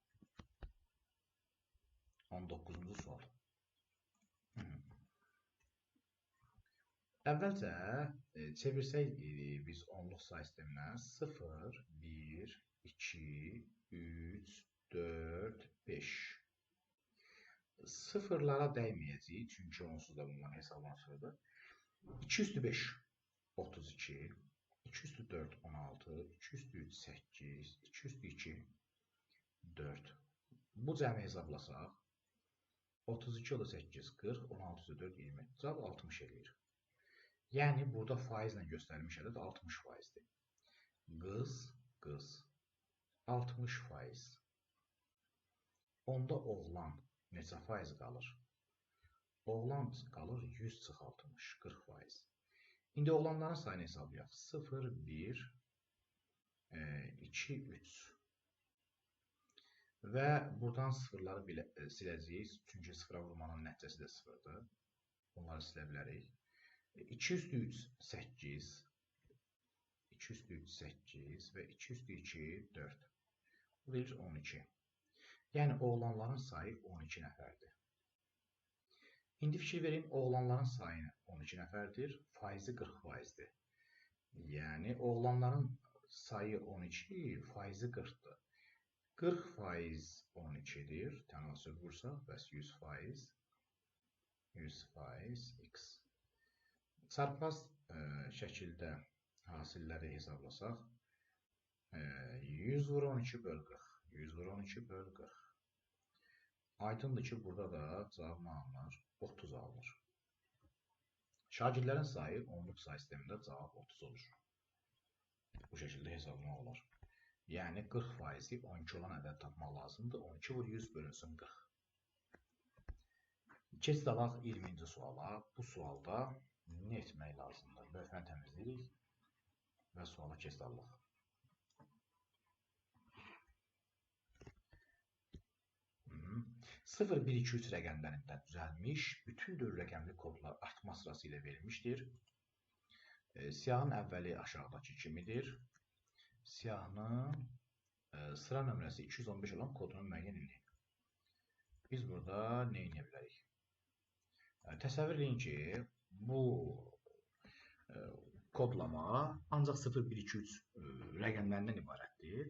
19-cu sual. Əvvəlcə çevirsək biz onluq say sisteminə 0, 1, 2, 3, 4, 5. Sıfırlara dəyməyəcəyik, çünki onsuz da bunların hesablanışıdır. 2 üstü 5, 32, 2 üstü 4, 16, 2 üstü 3, 8, 2 üstü 2, 4. Bu cəmi hesablasaq, 32 o da 8, 40, 16 üstü 4, 20. Cavab 60 eləyir. Yəni, burada faizlə göstərilmiş ədəd 60%-dir. Qız 60%. Onda oğlan neçə faiz qalır? Oğlan qalır 100 çıx 60, 40%. İndi oğlanların sayını hesablayaq. 0, 1, 2, 3. Və buradan sıfırları siləcəyik. Çünki sıfıra vurmanın nəticəsi də sıfırdır. Bunları silə bilərik. 2 üstü 3, 8. 2 üstü 3, 8 və 2 üstü 2, 4. Bu verir 12. Yəni, oğlanların sayı 12 nəfərdir. İndi fikir verin, oğlanların sayı 12 nəfərdir, faizi 40%-dir. Yəni, oğlanların sayı 12, faizi 40-dır. 40% 12'dir. Tənasüb vursaq, bəs 100% x. Çarpaz şəkildə hasilləri hesablasaq, 100 vur 12 böl 40. 100 vur 12 böl 40. Aydındır ki, burada da cavab nə alınır? 30 alınır. Şagirdlərin sayı onluq say sistemində cavab 30 olur. Bu şəkildə hesablamaq olar. Yəni 40%-i 12 olan ədəd tapmaq lazımdır. 12 vur 100 bölünsün 40. Keçid alaq 20-ci suala. Bu sualda nə etmək lazımdır? Lövhəni təmizləyirik və suala keçid alaq. Sıfır, 1, 2, 3 rəqəmlərindən düzəlmiş bütün dövr rəqəmli kodlar artma sırası ilə verilmişdir. Siyahının əvvəli aşağıdakı kimidir. Siyahının sıra nömrəsi 215 olan kodunu müəyyən edin. Biz burada nə edə bilərik? Təsəvvür edin ki, bu kodlama ancaq 0, 1, 2, 3 rəqəmlərindən ibarətdir.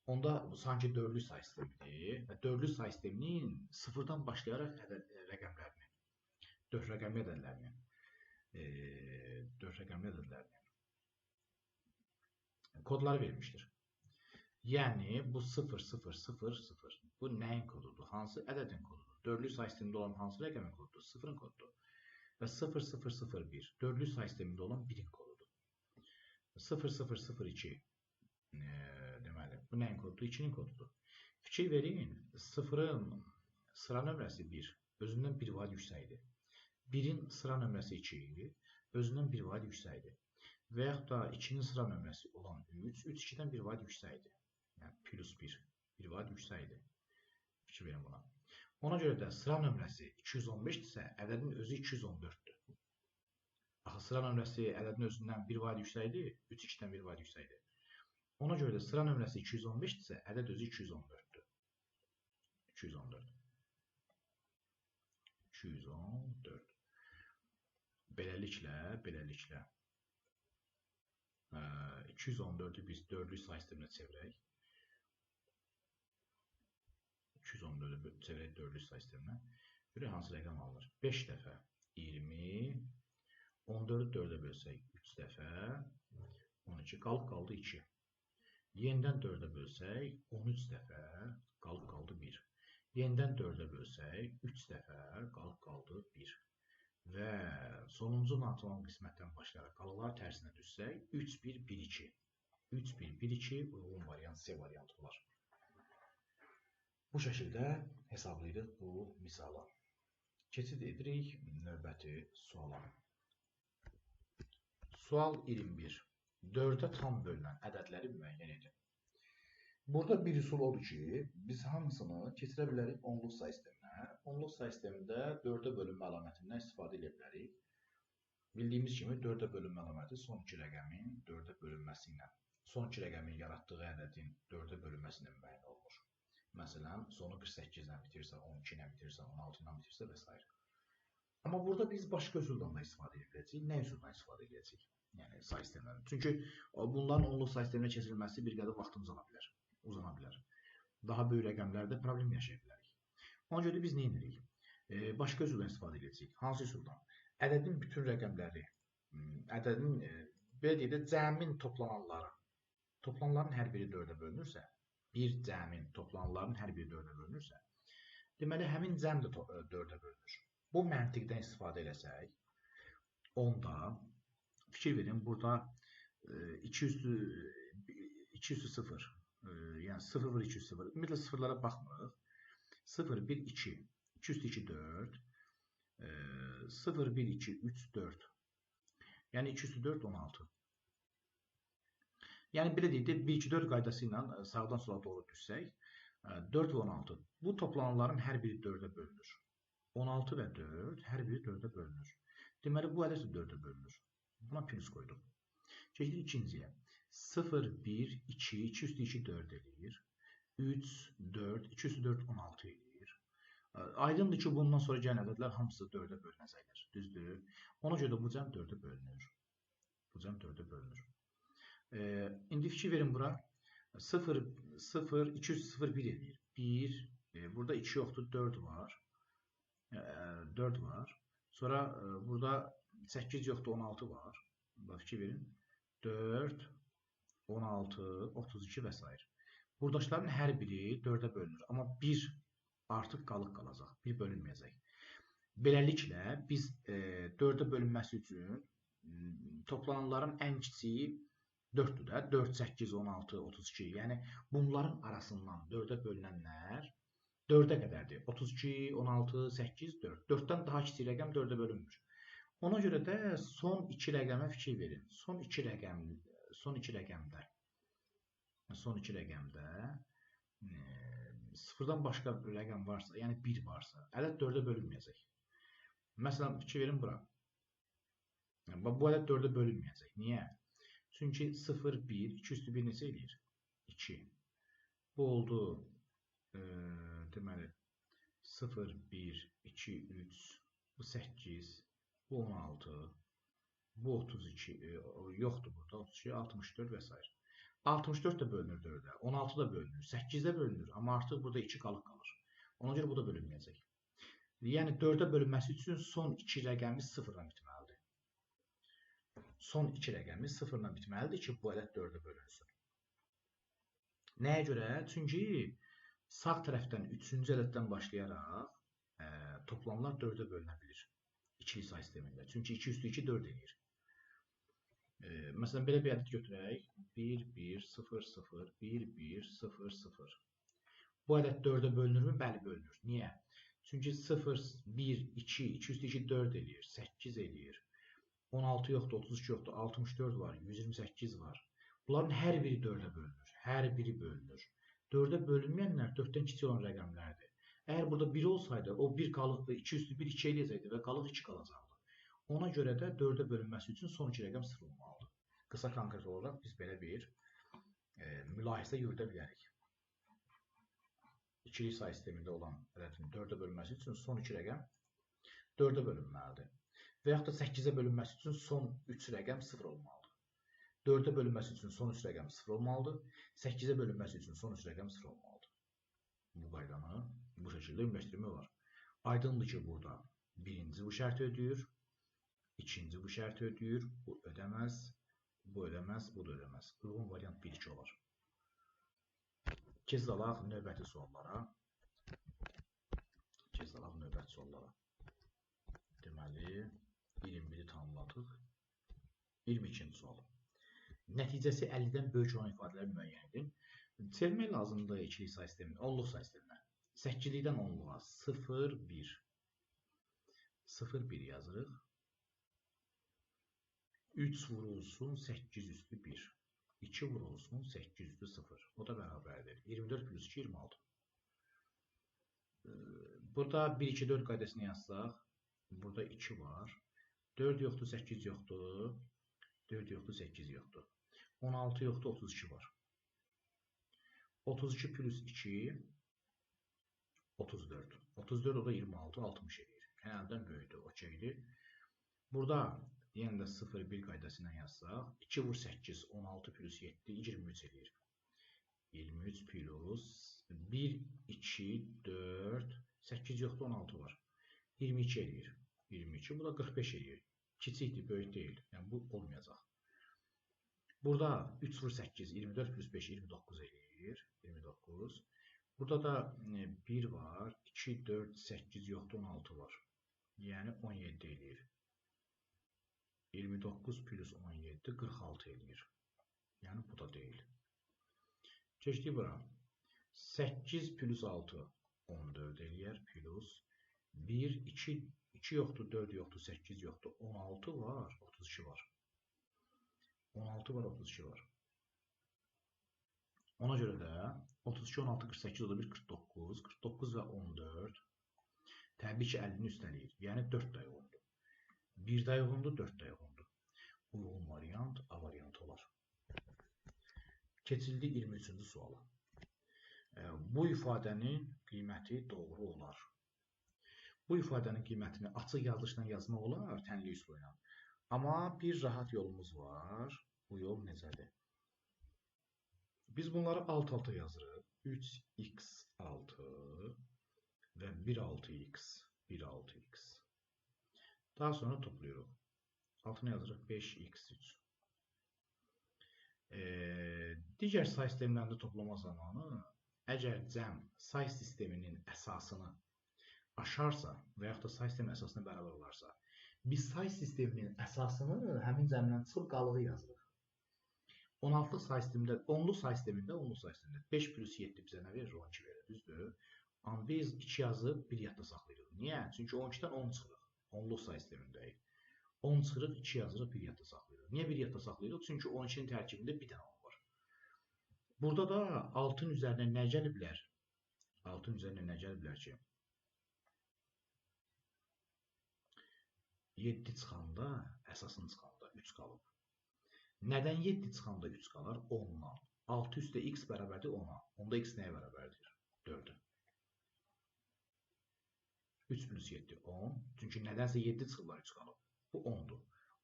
Onda sanki dörtlü say sistemidir və dörtlü say sisteminin sıfırdan başlayaraq rəqəmlərini, dörd rəqəmli ədədlərini kodları verilmişdir. Yəni bu 0, 0, 0, 0. Bu nəyin kodudur? Hansı ədədin kodudur? Dörtlü say sistemində olan hansı rəqəmin kodudur? Sıfırın kodudur. Və 0, 0, 0, 1. Dörtlü say sistemində olan 1-in kodudur. 0, 0, 0, 2. Deməli, bu nəyin kodudur? 2-nin kodudur. Fikir verin, 0-ın sıra nömrəsi 1, özündən 1 vaid yüksəkdir. 1-in sıra nömrəsi 2, özündən 1 vaid yüksəkdir. Və yaxud da 2-nin sıra nömrəsi olan 3, 3 2-dən 1 vaid yüksəkdir. Yəni, plus 1, 1 vaid yüksəkdir. Fikir verin buna. Ona görə də sıra nömrəsi 215-dirsə, ədədin özü 214-dür. Axı, sıra nömrəsi ədədin özündən 1 vaid yüksəkdir, 3 2-dən 1 vaid yüksəkdir. Ona görə də sıra nömrəsi 215-dirsə, ədəd özü 214-dür. 214. 214. Beləliklə 214-ü biz dörtlü say sisteminə çevirək. 214-ü çevirək dörtlü say sisteminə. Görək hansı rəqəm alınır? 5 dəfə 20, 14-ü 4-ə bölsək 3 dəfə 12, qaldı 2. Yenidən 4-ə bölsək 13 dəfə qaldı 1. Yenidən 4-ə bölsək 3 dəfə qaldı 1. Və sonuncu natural qismətdən başlayaraq qalıqları tərsinə düşsək 3, 1, 1, 2. 3, 1, 1, 2 uyğun variant C variantı olar. Bu şəkildə hesablayırıq bu misala. Keçid edirik növbəti suala. Sual 21. 4-ə tam bölünən ədədləri müəyyən edin. Burada bir üsul odur ki, biz hamısını keçirə bilərik onluq say sisteminə. Onluq say sistemində 4-ə bölünmə əlamətindən istifadə edə bilərik. Bildiyimiz kimi 4-ə bölünmə əlaməti son iki rəqəmin 4-ə bölünməsi ilə, son iki rəqəmin yaratdığı ədədin 4-ə bölünməsi ilə müəyyən olunur. Məsələn, sonu 48 ilə bitirsə, 12 ilə bitirsə, 16 ilə bitirsə və s. Amma burada biz başqa üsuldan da istifadə edə biləcəyik. Nə üsuldan istifadə edəcəyik? Yəni, say sistemlərini. Çünki bunların onluq say sisteminə keçirilməsi bir qədər vaxtımız uzana bilər. Daha böyük rəqəmlərdə problem yaşaya bilərik. Ona görə biz nə edirik? Başqa üsuldan istifadə edəcəyik. Hansı üsuldan? Ədədin bütün rəqəmləri, ədədin, belə deyək də, cəmin toplananların hər biri 4-ə bölünürsə, bir cəmin toplananların hər biri 4-ə bölünürsə, deməli, həmin cəm də 4-ə bölünür. Bu məntiqdən istifadə edəsək, onda, fikir verin, burada 2 üstü 0, yəni 0 vur 2 üstü 0, ümumiyyətlə sıfırlara baxmırıq. 0, 1, 2, 2 üstü 2, 4, 0, 1, 2, 3, 4, yəni 2 üstü 4, 16. Yəni, belə deyək də, 1, 2, 4 qaydası ilə sağdan sola doğru düşsək, 4 və 16. Bu toplananların hər biri 4-ə bölünür. 16 və 4 hər biri 4-ə bölünür. Deməli, bu ədəd 4-ə bölünür. Buna plus qoydum. Keçdik ikinciyə. 0, 1, 2, 2 üstü 2, 4 eləyir. 3, 4, 2 üstü 4, 16 eləyir. Aydındır ki, bundan sonra gələn ədədlər hamısı 4-ə bölünəcəklər. Düzdür. Ona görə də bu cəm 4-ə bölünür. Bu cəm 4-ə bölünür. İndi fikir verin bura. 0, 0, 201 edir. 1, burada 2 yoxdur, 4 var. 4 var. Sonra burada 8 yoxdur, 16 var. Bax, fikir verin. 4, 16, 32 və s. Buradakıların hər biri 4-ə bölünür. Amma 1 artıq qalıq qalacaq. 1 bölünməyəcək. Beləliklə, biz 4-ə bölünməsi üçün toplananların ən kiçiyi 4-dür də. 4, 8, 16, 32. Yəni, bunların arasından 4-ə bölünənlər 4-ə qədərdir. 32, 16, 8, 4. 4-dən daha kiçik rəqəm 4-ə bölünmür. Ona görə də son 2 rəqəmə fikir verin. Son 2 rəqəmdə sıfırdan başqa bir rəqəm varsa, yəni 1 varsa, ədəd 4-ə bölünməyəcək. Məsələn, fikir verin bura. Bu ədəd 4-ə bölünməyəcək. Niyə? Çünki 0, 1, 2 üstü 1 neçə eləyir? 2. Bu oldu, deməli, 0, 1, 2, 3, bu 8, bu 16, bu 32, yoxdur burada, 32, 64 və s. 64 də bölünür 4-ə, 16 da bölünür, 8 də bölünür, amma artıq burada 2 qalıq qalır. Ona görə bu da bölünməyəcək. Yəni 4-ə bölünməsi üçün son 2 rəqəmi 0-la bitməlidir. Son 2 rəqəmi 0-la bitməlidir ki, bu ədəd 4-ə bölünsün. Nəyə görə? Çünki sağ tərəfdən 3-cü ədəddən başlayaraq toplamlar 4-ə bölünə bilir. İkili say sistemində. Çünki 2 üstü 2 4 edir. Məsələn, belə bir ədəd götürək. 1, 1, 0, 0, 1, 1, 0, 0. Bu ədəd 4-ə bölünürmü? Bəli, bölünür. Niyə? Çünki 0, 1, 2, 2 üstü 2 4 edir, 8 edir. 16 yoxdur, 32 yoxdur, 64 var, 128 var. Bunların hər biri 4-ə bölünür. Hər biri bölünür. 4-ə bölünməyənlər 4-dən kiçik olan rəqəmlərdir. Əgər burada 1 olsaydı, o 1 qalıqdır, 2 üstü 1 2 eləyəcəkdi və qalıq 2 qalacaqdı. Ona görə də 4-ə bölünməsi üçün son 2 rəqəm 0 olmalıdır. Qısa konkret olaraq biz belə bir mülahisə yürüdə bilərik. İkili say sistemində olan ədədin 4-ə bölünməsi üçün son 2 rəqəm 4-ə bölünməlidir. Və yaxud da 8-ə bölünməsi üçün son 3 rəqəm 0 olmalıdır. 4-ə bölünməsi üçün son 3 rəqəm 0 olmalıdır. 8-ə bölünməsi üçün son 3 rəqəm 0 olmalıdır. Bu qaydanı bu şəkildə ümumiləşdirmək olar. Aydındır ki, burada birinci bu şərti ödəyir, ikinci bu şərti ödəyir, bu ödəməz, bu ödəməz, bu da ödəməz. Uyğun variant 1-2 olar. Keçid alaq növbəti suallara. Deməli, 21-i tamamladıq. 22-ci sual. Nəticəsi 50-dən böyük olan ifadələr müəyyən edin. Çevirmək lazımdır ikili say sisteminə, onluq say sisteminə. 8-likdən 10-luğa 0, 1. 0, 1 yazırıq. 3 vurulsun 8 üstü 1. 2 vurulsun 8 üstü 0. O da bərabərdir. 24 plus 2, 26. Burada 1, 2, 4 qaydasını yazsaq, burada 2 var. 4 yoxdur, 8 yoxdur. 4 yoxdur, 8 yoxdur. 16 yoxdur, 32 var. 32 plus 2, 34. 34 o da 26, 60 edir. Genəldən böyükdür, okeydir. Burada yenə də 0, 1 qaydasından yazsaq, 2 vur 8, 16 plus 7, 23 edir. 23 plus 1, 2, 4, 8 yoxdur, 16 var. 22 edir. 22, bu da 45 edir. Kiçikdir, böyük deyil. Yəni, bu olmayacaq. Burada 3 vur 8, 24 plus 5, 29 edir. 29. Burada da 1 var, 2, 4, 8 yoxdur, 16 var. Yəni 17 edir. 29 plus 17, 46 edir. Yəni bu da deyil. Keçdik bura. 8 plus 6, 14 edir. Plus 1, 2 yoxdur, 4 yoxdur, 8 yoxdur, 16 var, 32 var. 16 var, 32 var. Ona görə də 32, 16, 48, o da 1, 49. 49 və 14. Təbii ki, 50-ni üstələyir. Yəni 4 da yoğundur. 1 da yoğundur, 4 da yoğundur. Uyğun variant A variantı olar. Keçildi 23-cü suala. Bu ifadənin qiyməti doğru olar. Bu ifadənin qiymətini açıq yazılışla yazmaq olar, tənli üsulu ilə. Amma bir rahat yolumuz var. Bu yol necədir? Biz bunları alt-alta yazırıq. 3x6 və 1,6x, 1,6x. Daha sonra toplayırıq. Altına yazırıq 5x3. Digər say sistemlərində toplama zamanı əgər cəm say sisteminin əsasını aşarsa və yaxud da say sisteminin əsasına bərabər olarsa, biz say sisteminin əsasını həmin cəmdən çıxıb qalığı yazırıq. 16 say sistemində, 10'lu say sistemində, 5 plus 7 bizə nə verir? 12 verir, düzdür? Amma biz 2 yazıb 1 yadda saxlayırıq. Niyə? Çünki 12-dən 10 çıxırıq. 10'lu say sistemindəyik. 10 çıxırıq, 2 yazırıq, 1 yadda saxlayırıq. Niyə 1 yadda saxlayırıq? Çünki 12'nin tərkibində bir dənə 10 var. Burada da 6'ın üzərinə nə gəliblər? 6'ın üzərinə nə gəliblər ki? 7 çıxanda, əsasını çıxanda 3 qalıb. Nədən 7 çıxanda 3 qalar? 10'dan. 6 üstə x bərabərdir 10'a. Onda x nəyə bərabərdir? 4'ə. 3 plus 7, 10. Çünki nədənsə 7 çıxırlar 3 qalıb. Bu 10'dur.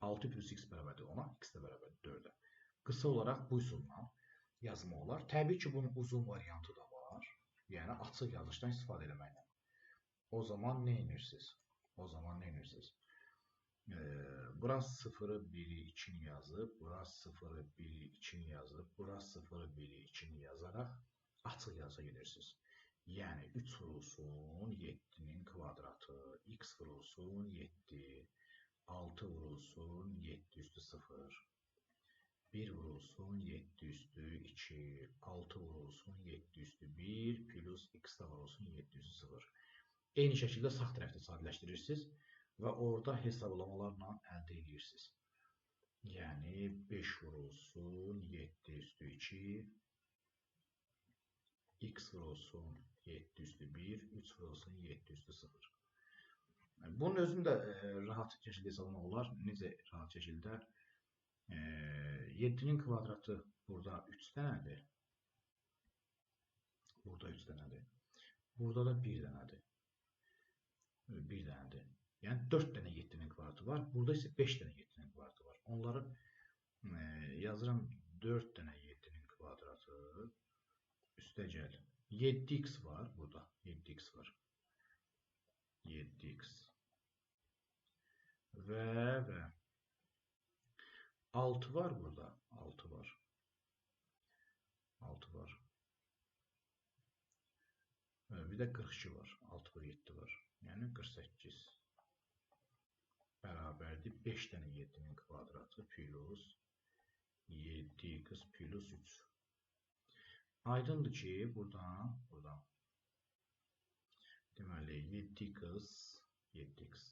6 plus x bərabərdir 10'a, x də bərabərdir 4'ə. Qısa olaraq bu üsulla yazmaq olar. Təbii ki, bunun uzun variantı da var. Yəni, açıq yazışdan istifadə eləməklə. O zaman nə edirsiniz? Bura 0'ı 1'i 2'ni yazıb, bura 0'ı 1'i 2'ni yazıb, bura 0'ı 1'i 2'ni yazaraq açıq yazıya gedirsiniz. Yəni 3 vurulsun 7'nin kvadratı, x vurulsun 7, 6 vurulsun 7 üstü 0, 1 vurulsun 7 üstü 2, 6 vurulsun 7 üstü 1, plus x da vurulsun 7 üstü 0. Eyni şəkildə sağ tərəfdə sadələşdirirsiniz və orada hesablamalarla əldə edirsiniz. Yəni 5 vurulsun 7 üstü 2, x vurulsun 7 üstü 1, 3 vurulsun 7 üstü 0. Bunun özünü də rahat şəkildə hesablamaq olar. Necə rahat şəkildə? 7'nin kvadratı burada 3 dənədir. Burada 3 dənədir. Burada da 1 dənədir. 1 dənədir. Yəni 4 dənə 7'nin kvadratı var. Burada isə 5 dənə 7'nin kvadratı var. Onları yazıram 4 dənə 7'nin kvadratı üstə gəl. 7x var burada. 7x var. 7x. Və 6 var burada. 6 var. 6 var. Bir də 42 var. 6 var, 7 var. Yəni 48. Bərabərdir 5 dənə 7'nin kvadratı plus 7x plus 3. Aydındır ki, buradan deməli 7x 7x.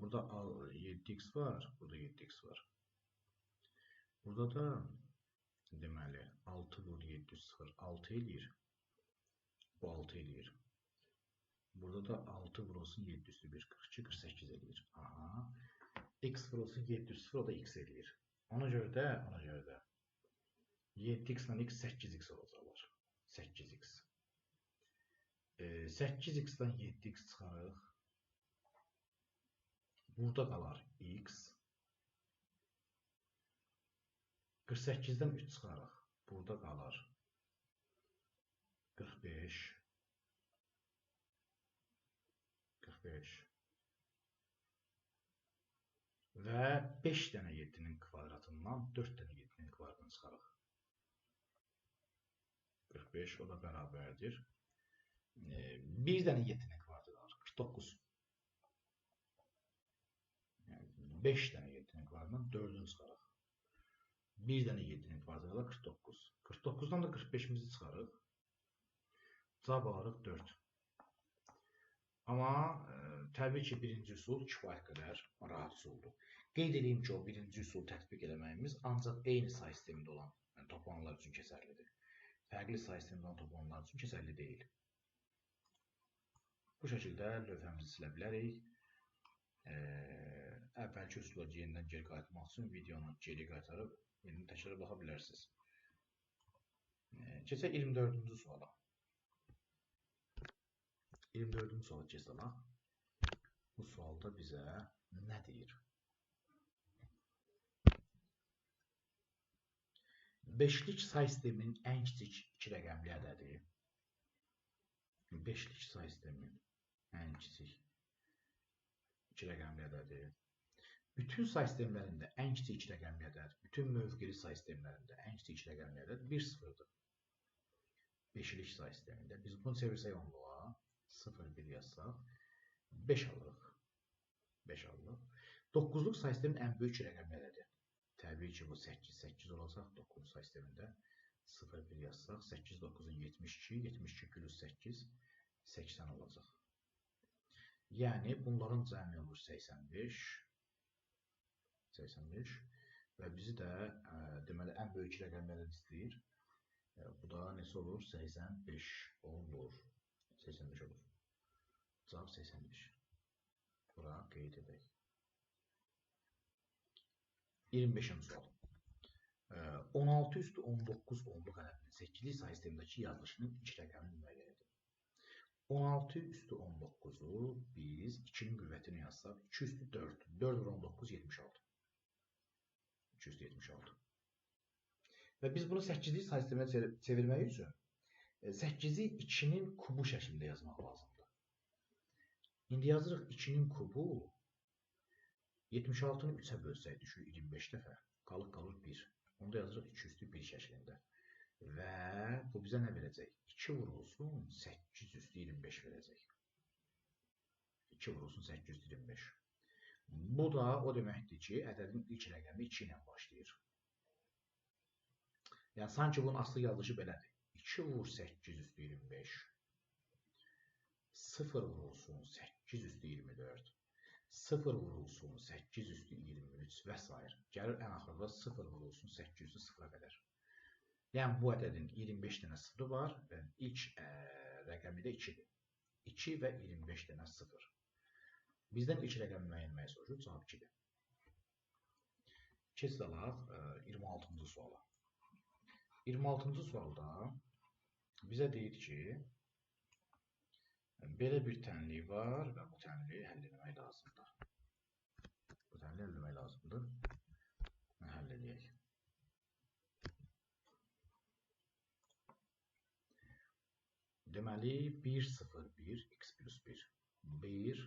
Burada 7x var, burada 7x var. Burada da deməli 6 vur 7 0 6 eləyir. Bu 6 eləyir. Burada da 6 vurulsun 7 üstü 1 42 48 eləyir. Aha. X vurulsun 7 üstü 0 o da x eləyir. Ona görə də 7x ilə x 8x olacaqlar. 8x. 8x-dən 7x çıxarıq. Burada qalar x. 48'dən 3 çıxarıq. Burada qalar 45. Və 5 dənə 7'nin kvadratından 4 dənə 7'nin kvadratını çıxarıq. 45 o da bərabərdir. 1 dənə 7'nin kvadratı var. 49. Yəni 5 dənə 7'nin kvadratından 4'ünü çıxarıq. 1 dənə 7'nin kvadratı var 49. 49'dan da 45'imizi çıxarıq. Cavab alırıq 4. Amma təbii ki, birinci üsul kifayət qədər rahat üsuldur. Qeyd edeyim ki, o birinci üsul tətbiq eləməyimiz ancaq eyni say sistemində olan toplananlar üçün keçərlidir. Fərqli say sistemində olan toplananlar üçün keçərli deyil. Bu şəkildə lövhəmizi silə bilərik. Əvvəlki üsula yenidən geri qayıtmaq üçün videonu geri qaytarıb yenidən təkrar baxa bilərsiniz. Keçək 24-cü suala. 24-cü suala keçək. Bu sualda bizə nə deyir? Beşlik say sisteminin ən kiçik 2 rəqəmli ədədi. Beşlik say sisteminin ən kiçik 2 rəqəmli ədədi. Bütün say sistemlərində ən kiçik 2 rəqəmli ədəd, bütün mövqeli say sistemlərində ən kiçik 2 rəqəmli ədəd 1-0-dır. Beşlik say sistemində biz bunu çevirsək onluğa, 0-1 yazsaq, 5 alırıq. 5 alırıq. 9-luq say sistemin ən böyük 2 rəqəmli ədədi. Təbii ki, bu 8 olacaq 9 say sistemində. 0-1 yazsaq, 8-9-un 72, 72 plus 8, 80 olacaq. Yəni, bunların cəmi olur 85 və bizi də deməli, ən böyük rəqəmlərdən istəyir. Bu da neçə olur? 85 olur. 85 olur. Cavab 85. Bura qeyd edək. 25-ci sual. 16 üstü 19 onluq ədədinin 8-lik say sistemindəki yazılışının 2 rəqəmini müəyyən edin. 16 üstü 19-u biz 2-nin qüvvətini yazsaq, 2 üstü 4. 4 vur 19, 76. 2 üstü 76. Və biz bunu 8-lik say sisteminə çevirmək üçün 8-i 2-nin kubu şəklində yazmaq lazımdır. İndi yazırıq 2-nin kubu 76-nı 3-ə bölsək düşür 25 dəfə. Qalır 1. Onu da yazırıq 2 üstü 1 şəklində. Və bu bizə nə verəcək? 2 vurulsun 8 üstü 25 verəcək. 2 vurulsun 8 üstü 25. Bu da o deməkdir ki, ədədin ilk rəqəmi 2 ilə başlayır. Yəni, sanki bunun aslı yazılışı belədir. 2 vur 8 üstü 25. 0 vurulsun 8 üstü 24. 0 vurulsun 8 üstü 23 və s. Gəlir ən axırda 0 vurulsun 8 üstü 0-a qədər. Yəni, bu ədədin 25 dənə 0 var və ilk rəqəmi də 2-dir. 2 və 25 dənə 0. Bizdən ilk rəqəmi müəyyənləməyi soruşur, cavab 2-dir. Keçid alaq 26-cı suala. 26-cı sualda bizə deyir ki, belə bir tənlik var və bu tənliyi həll etmək lazımdır. Bu tənliyi həll etmək lazımdır. Həll edək. Deməli, 1, 0, 1, x plus 1. 1,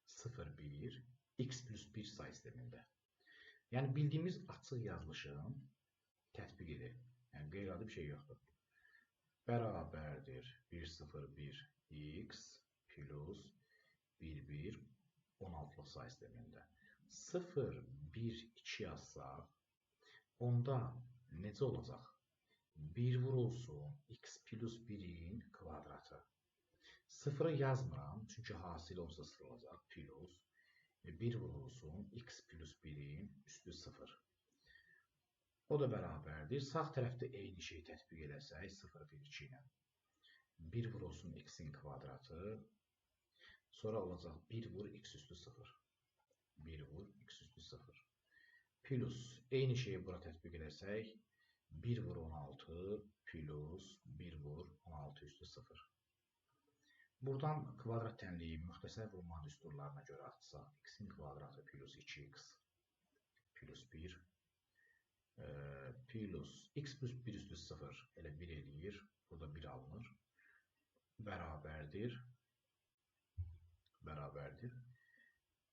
0, 1, x plus 1 say sistemində. Yəni, bildiyimiz açıq yazılışın tətbiq edir. Yəni, qeyri-adi bir şey yoxdur. Bərabərdir 1, 0, 1, x plus 1, 1, 16-lıq say sistemində. 0, 1, 2 yazsaq, onda necə olacaq? 1 vurulsun x plus 1-in kvadratı. 0'ı yazmıram, çünki hasil olsa 0 olacaq. Plus 1 vurulsun x plus 1-in üstü 0. O da bərabərdir. Sağ tərəfdə eyni şeyi tətbiq eləsək 0, 1, 2 ilə. 1 vurulsun x-in kvadratı. Sonra olacaq 1 vur x üstü 0. 1 vur x üstü 0. Plus eyni şeyi bura tətbiq eləsək 1 vur 16 plus 1 vur 16 üstü 0. Buradan kvadrat tənliyi müxtəsər vurma düsturlarına görə açsaq, x-in kvadratı plus 2x plus 1 plus x plus 1 üstü 0 elə 1 eləyir. Burada 1 alınır. Bərabərdir.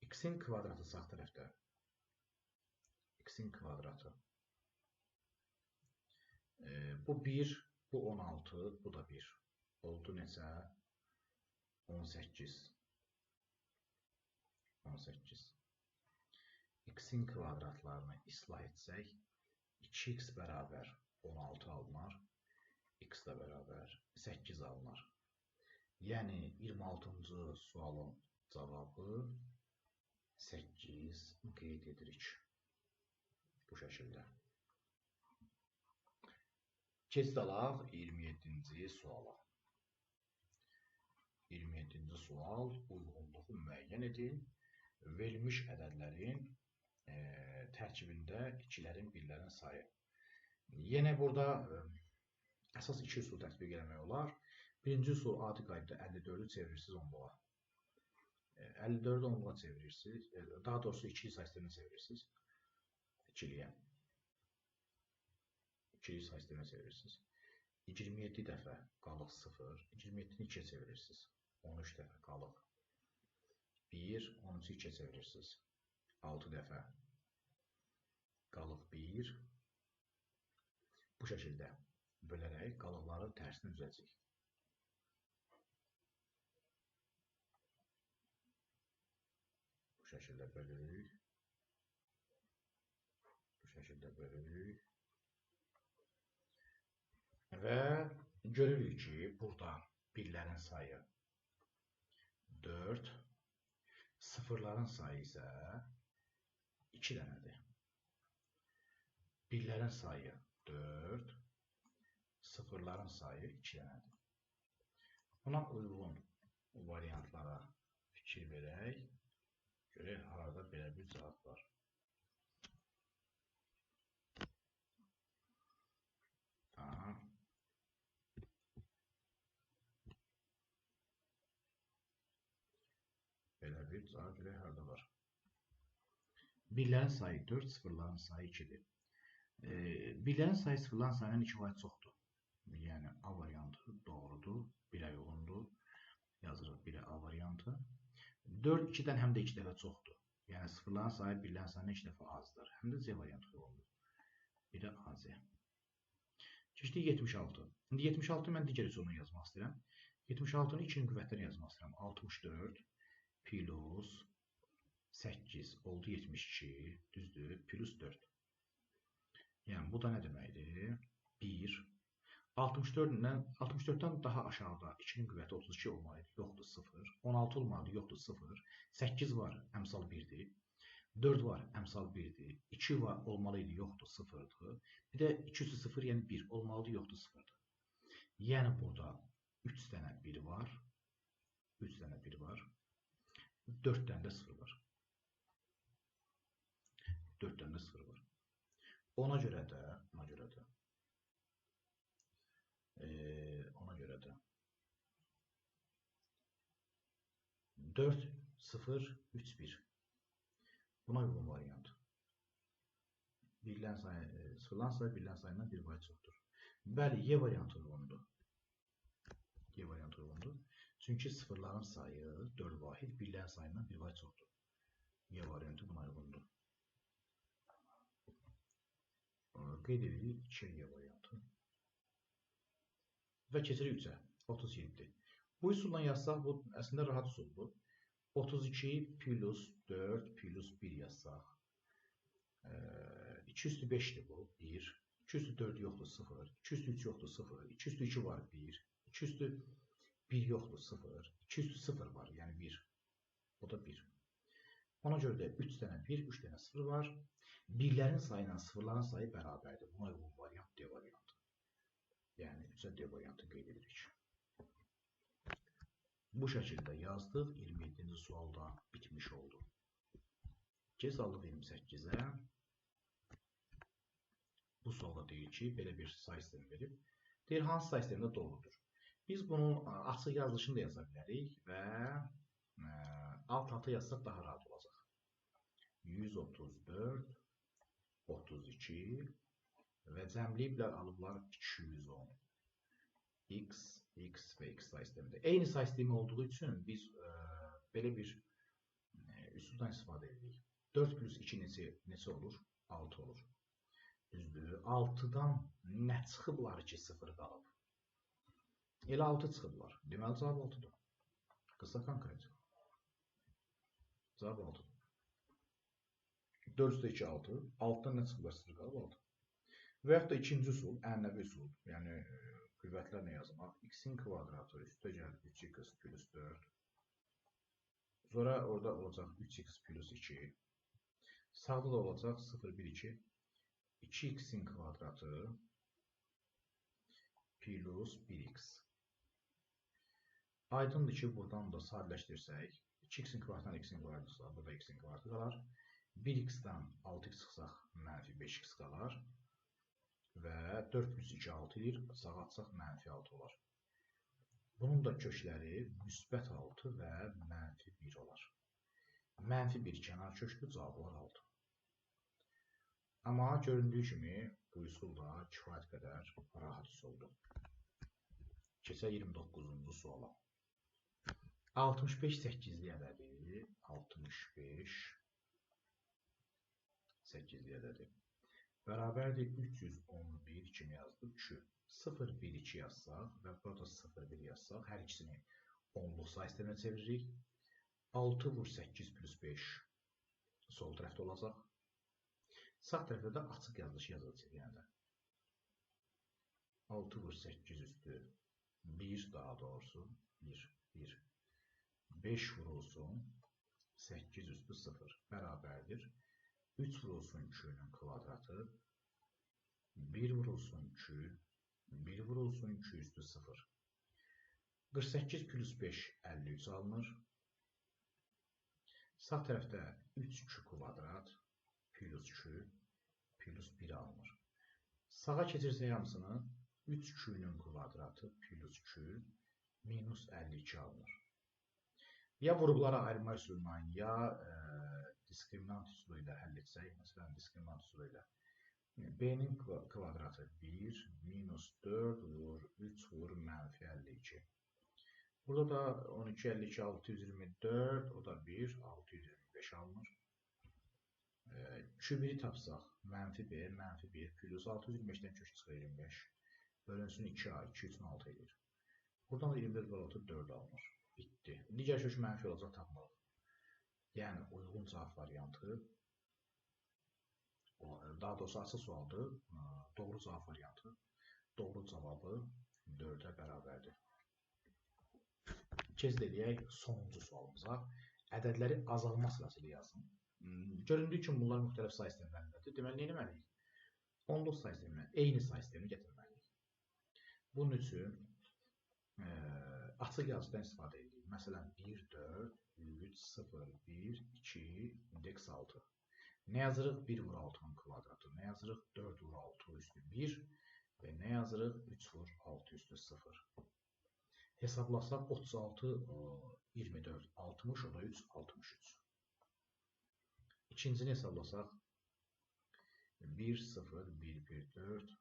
X-in kvadratı sağ tərəfdə. X-in kvadratı. Bu 1, bu 16, bu da 1. Oldu neçə? 18. X-in kvadratlarını islah etsək, 2x bərabər 16 alınar, x də bərabər 8 alınar. Yəni, 26-cı sualın cavabı 8 qeyd edirik. Bu şəkildə. Keçid alaq 27-ci suala. 27-ci sual uyğunluğu müəyyən edin. Verilmiş ədədlərin tərkibində 2-lərin, 1-lərin sayı. Yenə burada əsas 2 üsul tətbiq eləmək olar. Birinci üsul adi qaydada 54'ü çevirirsiniz onluğa. 54'ü onluğa çevirirsiniz. Daha doğrusu 2 say sistemini çevirirsiniz. 2'liyə. İkili say sisteminə çevirirsiniz. 27 dəfə qalıq 0, 27-ni 2-yə çevirirsiniz. 13 dəfə qalıq 1, 13-ü 2-yə çevirirsiniz. 6 dəfə qalıq 1. Bu şəkildə bölərək qalıqları tərsini düzəcəyik. Bu şəkildə bölürük. Bu şəkildə bölürük. Və görürük ki, burada birlərin sayı 4, sıfırların sayı isə 2 dənədir. Birlərin sayı 4, sıfırların sayı 2 dənədir. Buna uyğun variantlara fikir verək. Görək, harada belə bir cavab var. Belə bir cavab görək, harada var. Birlərin sayı 4, sıfırların sayı 2-dir. Birlərin sayı sıfırların sayından 2 vay çoxdur. Yəni A variantı doğrudur, 1-ə uyğundur. Yazırıq 1-ə A variantı. 4 2-dən həm də 2 dəfə çoxdur. Yəni sıfırların sayı birlərin sayından 2 dəfə azdır. Həm də C variantı uyğundur. 1-ə AC. Keçdik 76. İndi 76 mən digər üsulunu yazmaq istəyirəm. 76-nı 2-nin qüvvətlərini yazmaq istəyirəm. 64 plus 8 oldu 72, düzdür, plus 4. Yəni bu da nə deməkdir? 1. 64-dən daha aşağıda 2-nin qüvvəti 32 olmalıydı, yoxdur 0. 16 olmalıydı, yoxdur 0. 8 var, əmsal 1-dir. 4 var, əmsal 1-dir. 2 var, olmalıydı, yoxdur 0-dır. Bir də 2 üstü 0, yəni 1 olmalıdır, yoxdur 0-dır. Yəni burada 3 dənə 1 var. 3 dənə 1 var. 4 dənə də 0 var. 4 dənə də 0 var. Ona görə də 4, 0, 3, 1. Buna uyğun variant. Birlərin sayı, sıfırların sayı birlərin sayından 1 vay çoxdur. Bəli, Y variantı uyğundur. Y variantı uyğundur. Çünki sıfırların sayı 4 vahid, birlərin sayından 1 vay çoxdur. Y variantı buna uyğundur. Qeyd edirik 2Y variantı. Və keçirik 3-ə. 37. Bu üsulla yazsaq, bu əslində rahat üsuldur. 32 plus 4 plus 1 yazsaq. 2 üstü 5'dir bu. 1. 2 üstü 4 yoxdur 0. 2 üstü 3 yoxdur 0. 2 üstü 2 var 1. 2 üstü 1 yoxdur 0. 2 üstü 0 var, yəni 1. O da 1. Ona görə də 3 dənə 1, 3 dənə 0 var. Birlərin sayı ilə sıfırların sayı bərabərdir. Buna uyğun variant D variantı. Yəni 3-ə D variantı qeyd edirik. Bu şəkildə yazdıq. 27-ci sualda bitmiş oldu. Keçdik 28-ə. Bu sualda deyir ki, belə bir say sistemi verib. Deyir, hansı say sistemində doğrudur? Biz bunun açıq yazılışını da yaza bilərik və alt-alta yazsaq daha rahat olacaq. 134, 32 və cəmləyiblər alıblar 210. X, X və X say sistemində. Eyni say sistemi olduğu üçün biz belə bir üsuldan istifadə edirik. 4 plus 2 neçə olur? 6 olur. Düzdür. 6-dan nə çıxıblar ki 0 qalıb? Elə 6 çıxıblar. Deməli cavab 6-dır. Qısa konkret. Cavab 6-dır. 4 üstə 2 6. 6-dan nə çıxıblar 0 qalıb 6. Və yaxud da ikinci üsul, ənənəvi üsul. Yəni qüvvətlər nə yazmaq? X-in kvadratı üstə gəl 3x plus 4. Sonra orada olacaq 3x plus 2. Sağda da olacaq 0, 1, 2. 2x'in kvadratı plus 1x. Aydındır ki, buradan da sadələşdirsək, 2x'in kvadratından x-in kvadratı, burada x-in kvadratı qalar. 1x-dən 6x çıxsaq, mənfi 5x qalar. Və 4 plus 2, 6 edir, sağa atsaq, mənfi 6 olar. Bunun da kökləri müsbət 6 və mənfi 1 olar. Mənfi 1 kənar köklü, cavab olar 6. Amma göründüyü kimi bu üsulla kifayət qədər rahat üsuldur. Keçək 29-cu suala. 65 8-li ədədi, 65 8-li ədədi bərabərdir 311 kimi yazdıq ki, 0, 1, 2 yazsaq və burada 0, 1 yazsaq, hər ikisini onluq say sisteminə çeviririk. 6 vur 8 plus 5 sol tərəfdə olacaq. Sağ tərəfdə də açıq yazılış yazılacaq. Yəni 6 vur 8 üstü 1 daha doğrusu 1, 1. 5 vurulsun 8 üstü 0 bərabərdir. 3 vurulsun 2'nin kvadratı. 1 vurulsun 2, 1 vurulsun 2 üstü 0. 48 plus 5 53 alınır. Sağ tərəfdə 3 kvadrat plus 2 plus 1 alınır. Sağa keçirsək hamısını 3'nin kvadratı plus 2 minus 52 alınır. Ya vurğulara ayırma üsulundan ya diskriminant üsulu ilə həll etsək, məsələn diskriminant üsulu ilə b'nin kvadratı 1 minus 4 vur 3 vur mənfi 52. Burada da 12 52 624, o da 1 625 alınır. Q1'i tapsaq mənfi 1 mənfi 1 plus 625'dən kök çıxır 25 bölünsün 2a 2 3'ün 6 edir. Buradan da 24 bölü 4 alınır. Bitdi. Digər kök mənfi olacaq tapmalıq. Yəni uyğun cavab variantı, daha doğrusu açıq sualdır, doğru cavab variantı, doğru cavabı 4'ə bərabərdir. Keçid edək sonuncu sualımıza. Ədədləri azalma sırasıyla yazın. Göründüyü kimi bunlar müxtəlif say sistemlərindədir. Deməli, nə etməliyik? Onluq say sisteminə, eyni say sistemini gətirməliyik. Bunun üçün açıq yazıdan istifadə edirik. Məsələn, 1, 4, 3, 0, 1, 2, indeks 6. Nə yazırıq? 1 vur 6'nın kvadratı. Nə yazırıq? 4 vur 6 üstü 1 və nə yazırıq? 3 vur 6 üstü 0. Hesablasaq 36, 24, 60, o da 3, 63. İkincini hesablasaq 1, 0, 1, 1, 4,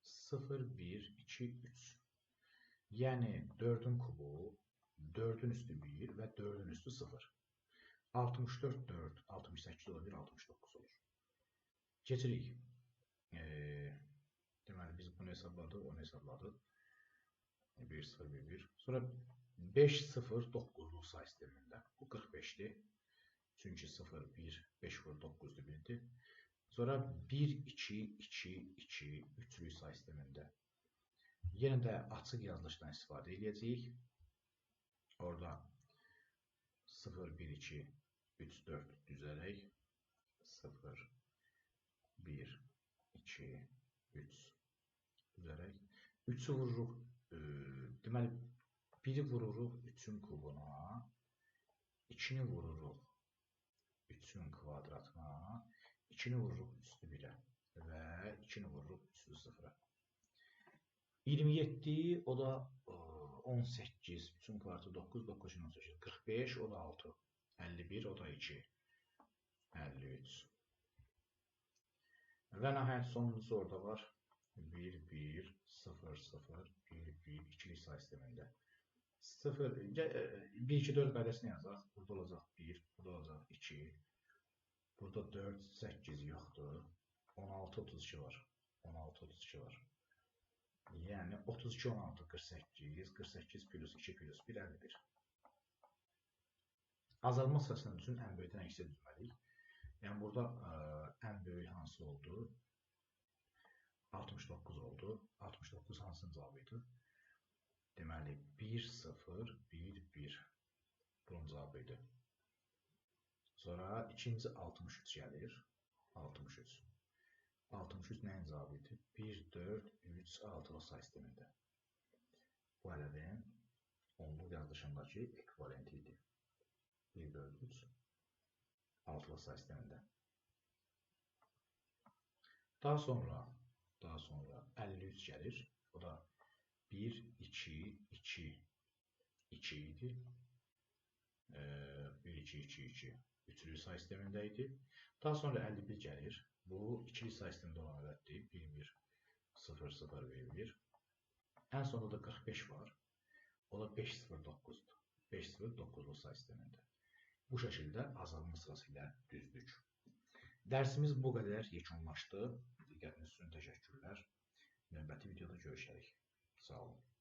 0, 1, 2, 3. Yəni 4'ün kubu, 4'ün üstü 1 və 4'ün üstü 0. 64, 4, 68 olur, 69 olur. Keçirik. Deməli, biz bunu hesabladıq, onu hesabladıq. 1, 0, 1, 1. Sonra 5, 0, 9'luq say sistemində. Bu 45'dir. Çünki 0, 1, 5 vur 9'du 1'dir. Sonra 1, 2, 2, 2, 3'lük say sistemində. Yenə də açıq yazılışdan istifadə edəcəyik. Orada 0, 1, 2, 3, 4 düzərək 0, 1, 2, 3 düzərək 3'ü vururuq. Deməli, 1'i vururuq 3'ün kubuna, 2'ni vururuq 3'ün kvadratına, 2'ni vururuq üstü 1'ə və 2'ni vururuq üstü 0'a. 27, o da 18, 3'ün kvadratı 9, 9, 18, 45, o da 6, 51, o da 2, 53. Və nəhayət sonuncusu orada var. 1, 1, 0, 0, 1, 1, 2'lik say sistemində. 0, 1, 2, 4 qaydasını yazaq. Burada olacaq 1, burada olacaq 2, burada 4, 8 yoxdur. 16, 32 var. 16, 32 var. Yəni 32, 16, 48, 48 plus 2 plus 1, 51. Azalma sırasının üçün ən böyükdən əksiyə düzməliyik. Yəni burada ən böyük hansı oldu? 69 oldu. 69 hansının cavabıydı? Deməli 1, 0, 1, 1. Bunun cavabıydı. Sonra ikinci 63 gəlir. 63. 63 nəyin cavabıydı? 1, 4, 3, 6 say sistemində. Bu ədədin onluq yazılışındakı ekvivalenti idi. 1, 4, 3, 6 say sistemində. Daha sonra 53 gəlir. O da 1, 2, 2, 2 idi. 1, 2, 2, 2, 2 üçlü say sistemində idi. Daha sonra 51 gəlir. Bu ikili say sistemində olan ədəddir. 1, 1, 0, 0, 1, 1. Ən sonunda da 45 var. O da 5, 0, 9'dur. 5, 0, 9'lu say sistemində. Bu şəkildə azalma sırası ilə düzdük. Dərsimiz bu qədər yekunlaşdı. Diqqətiniz üçün təşəkkürlər. Növbəti videoda görüşərik. Sağ olun.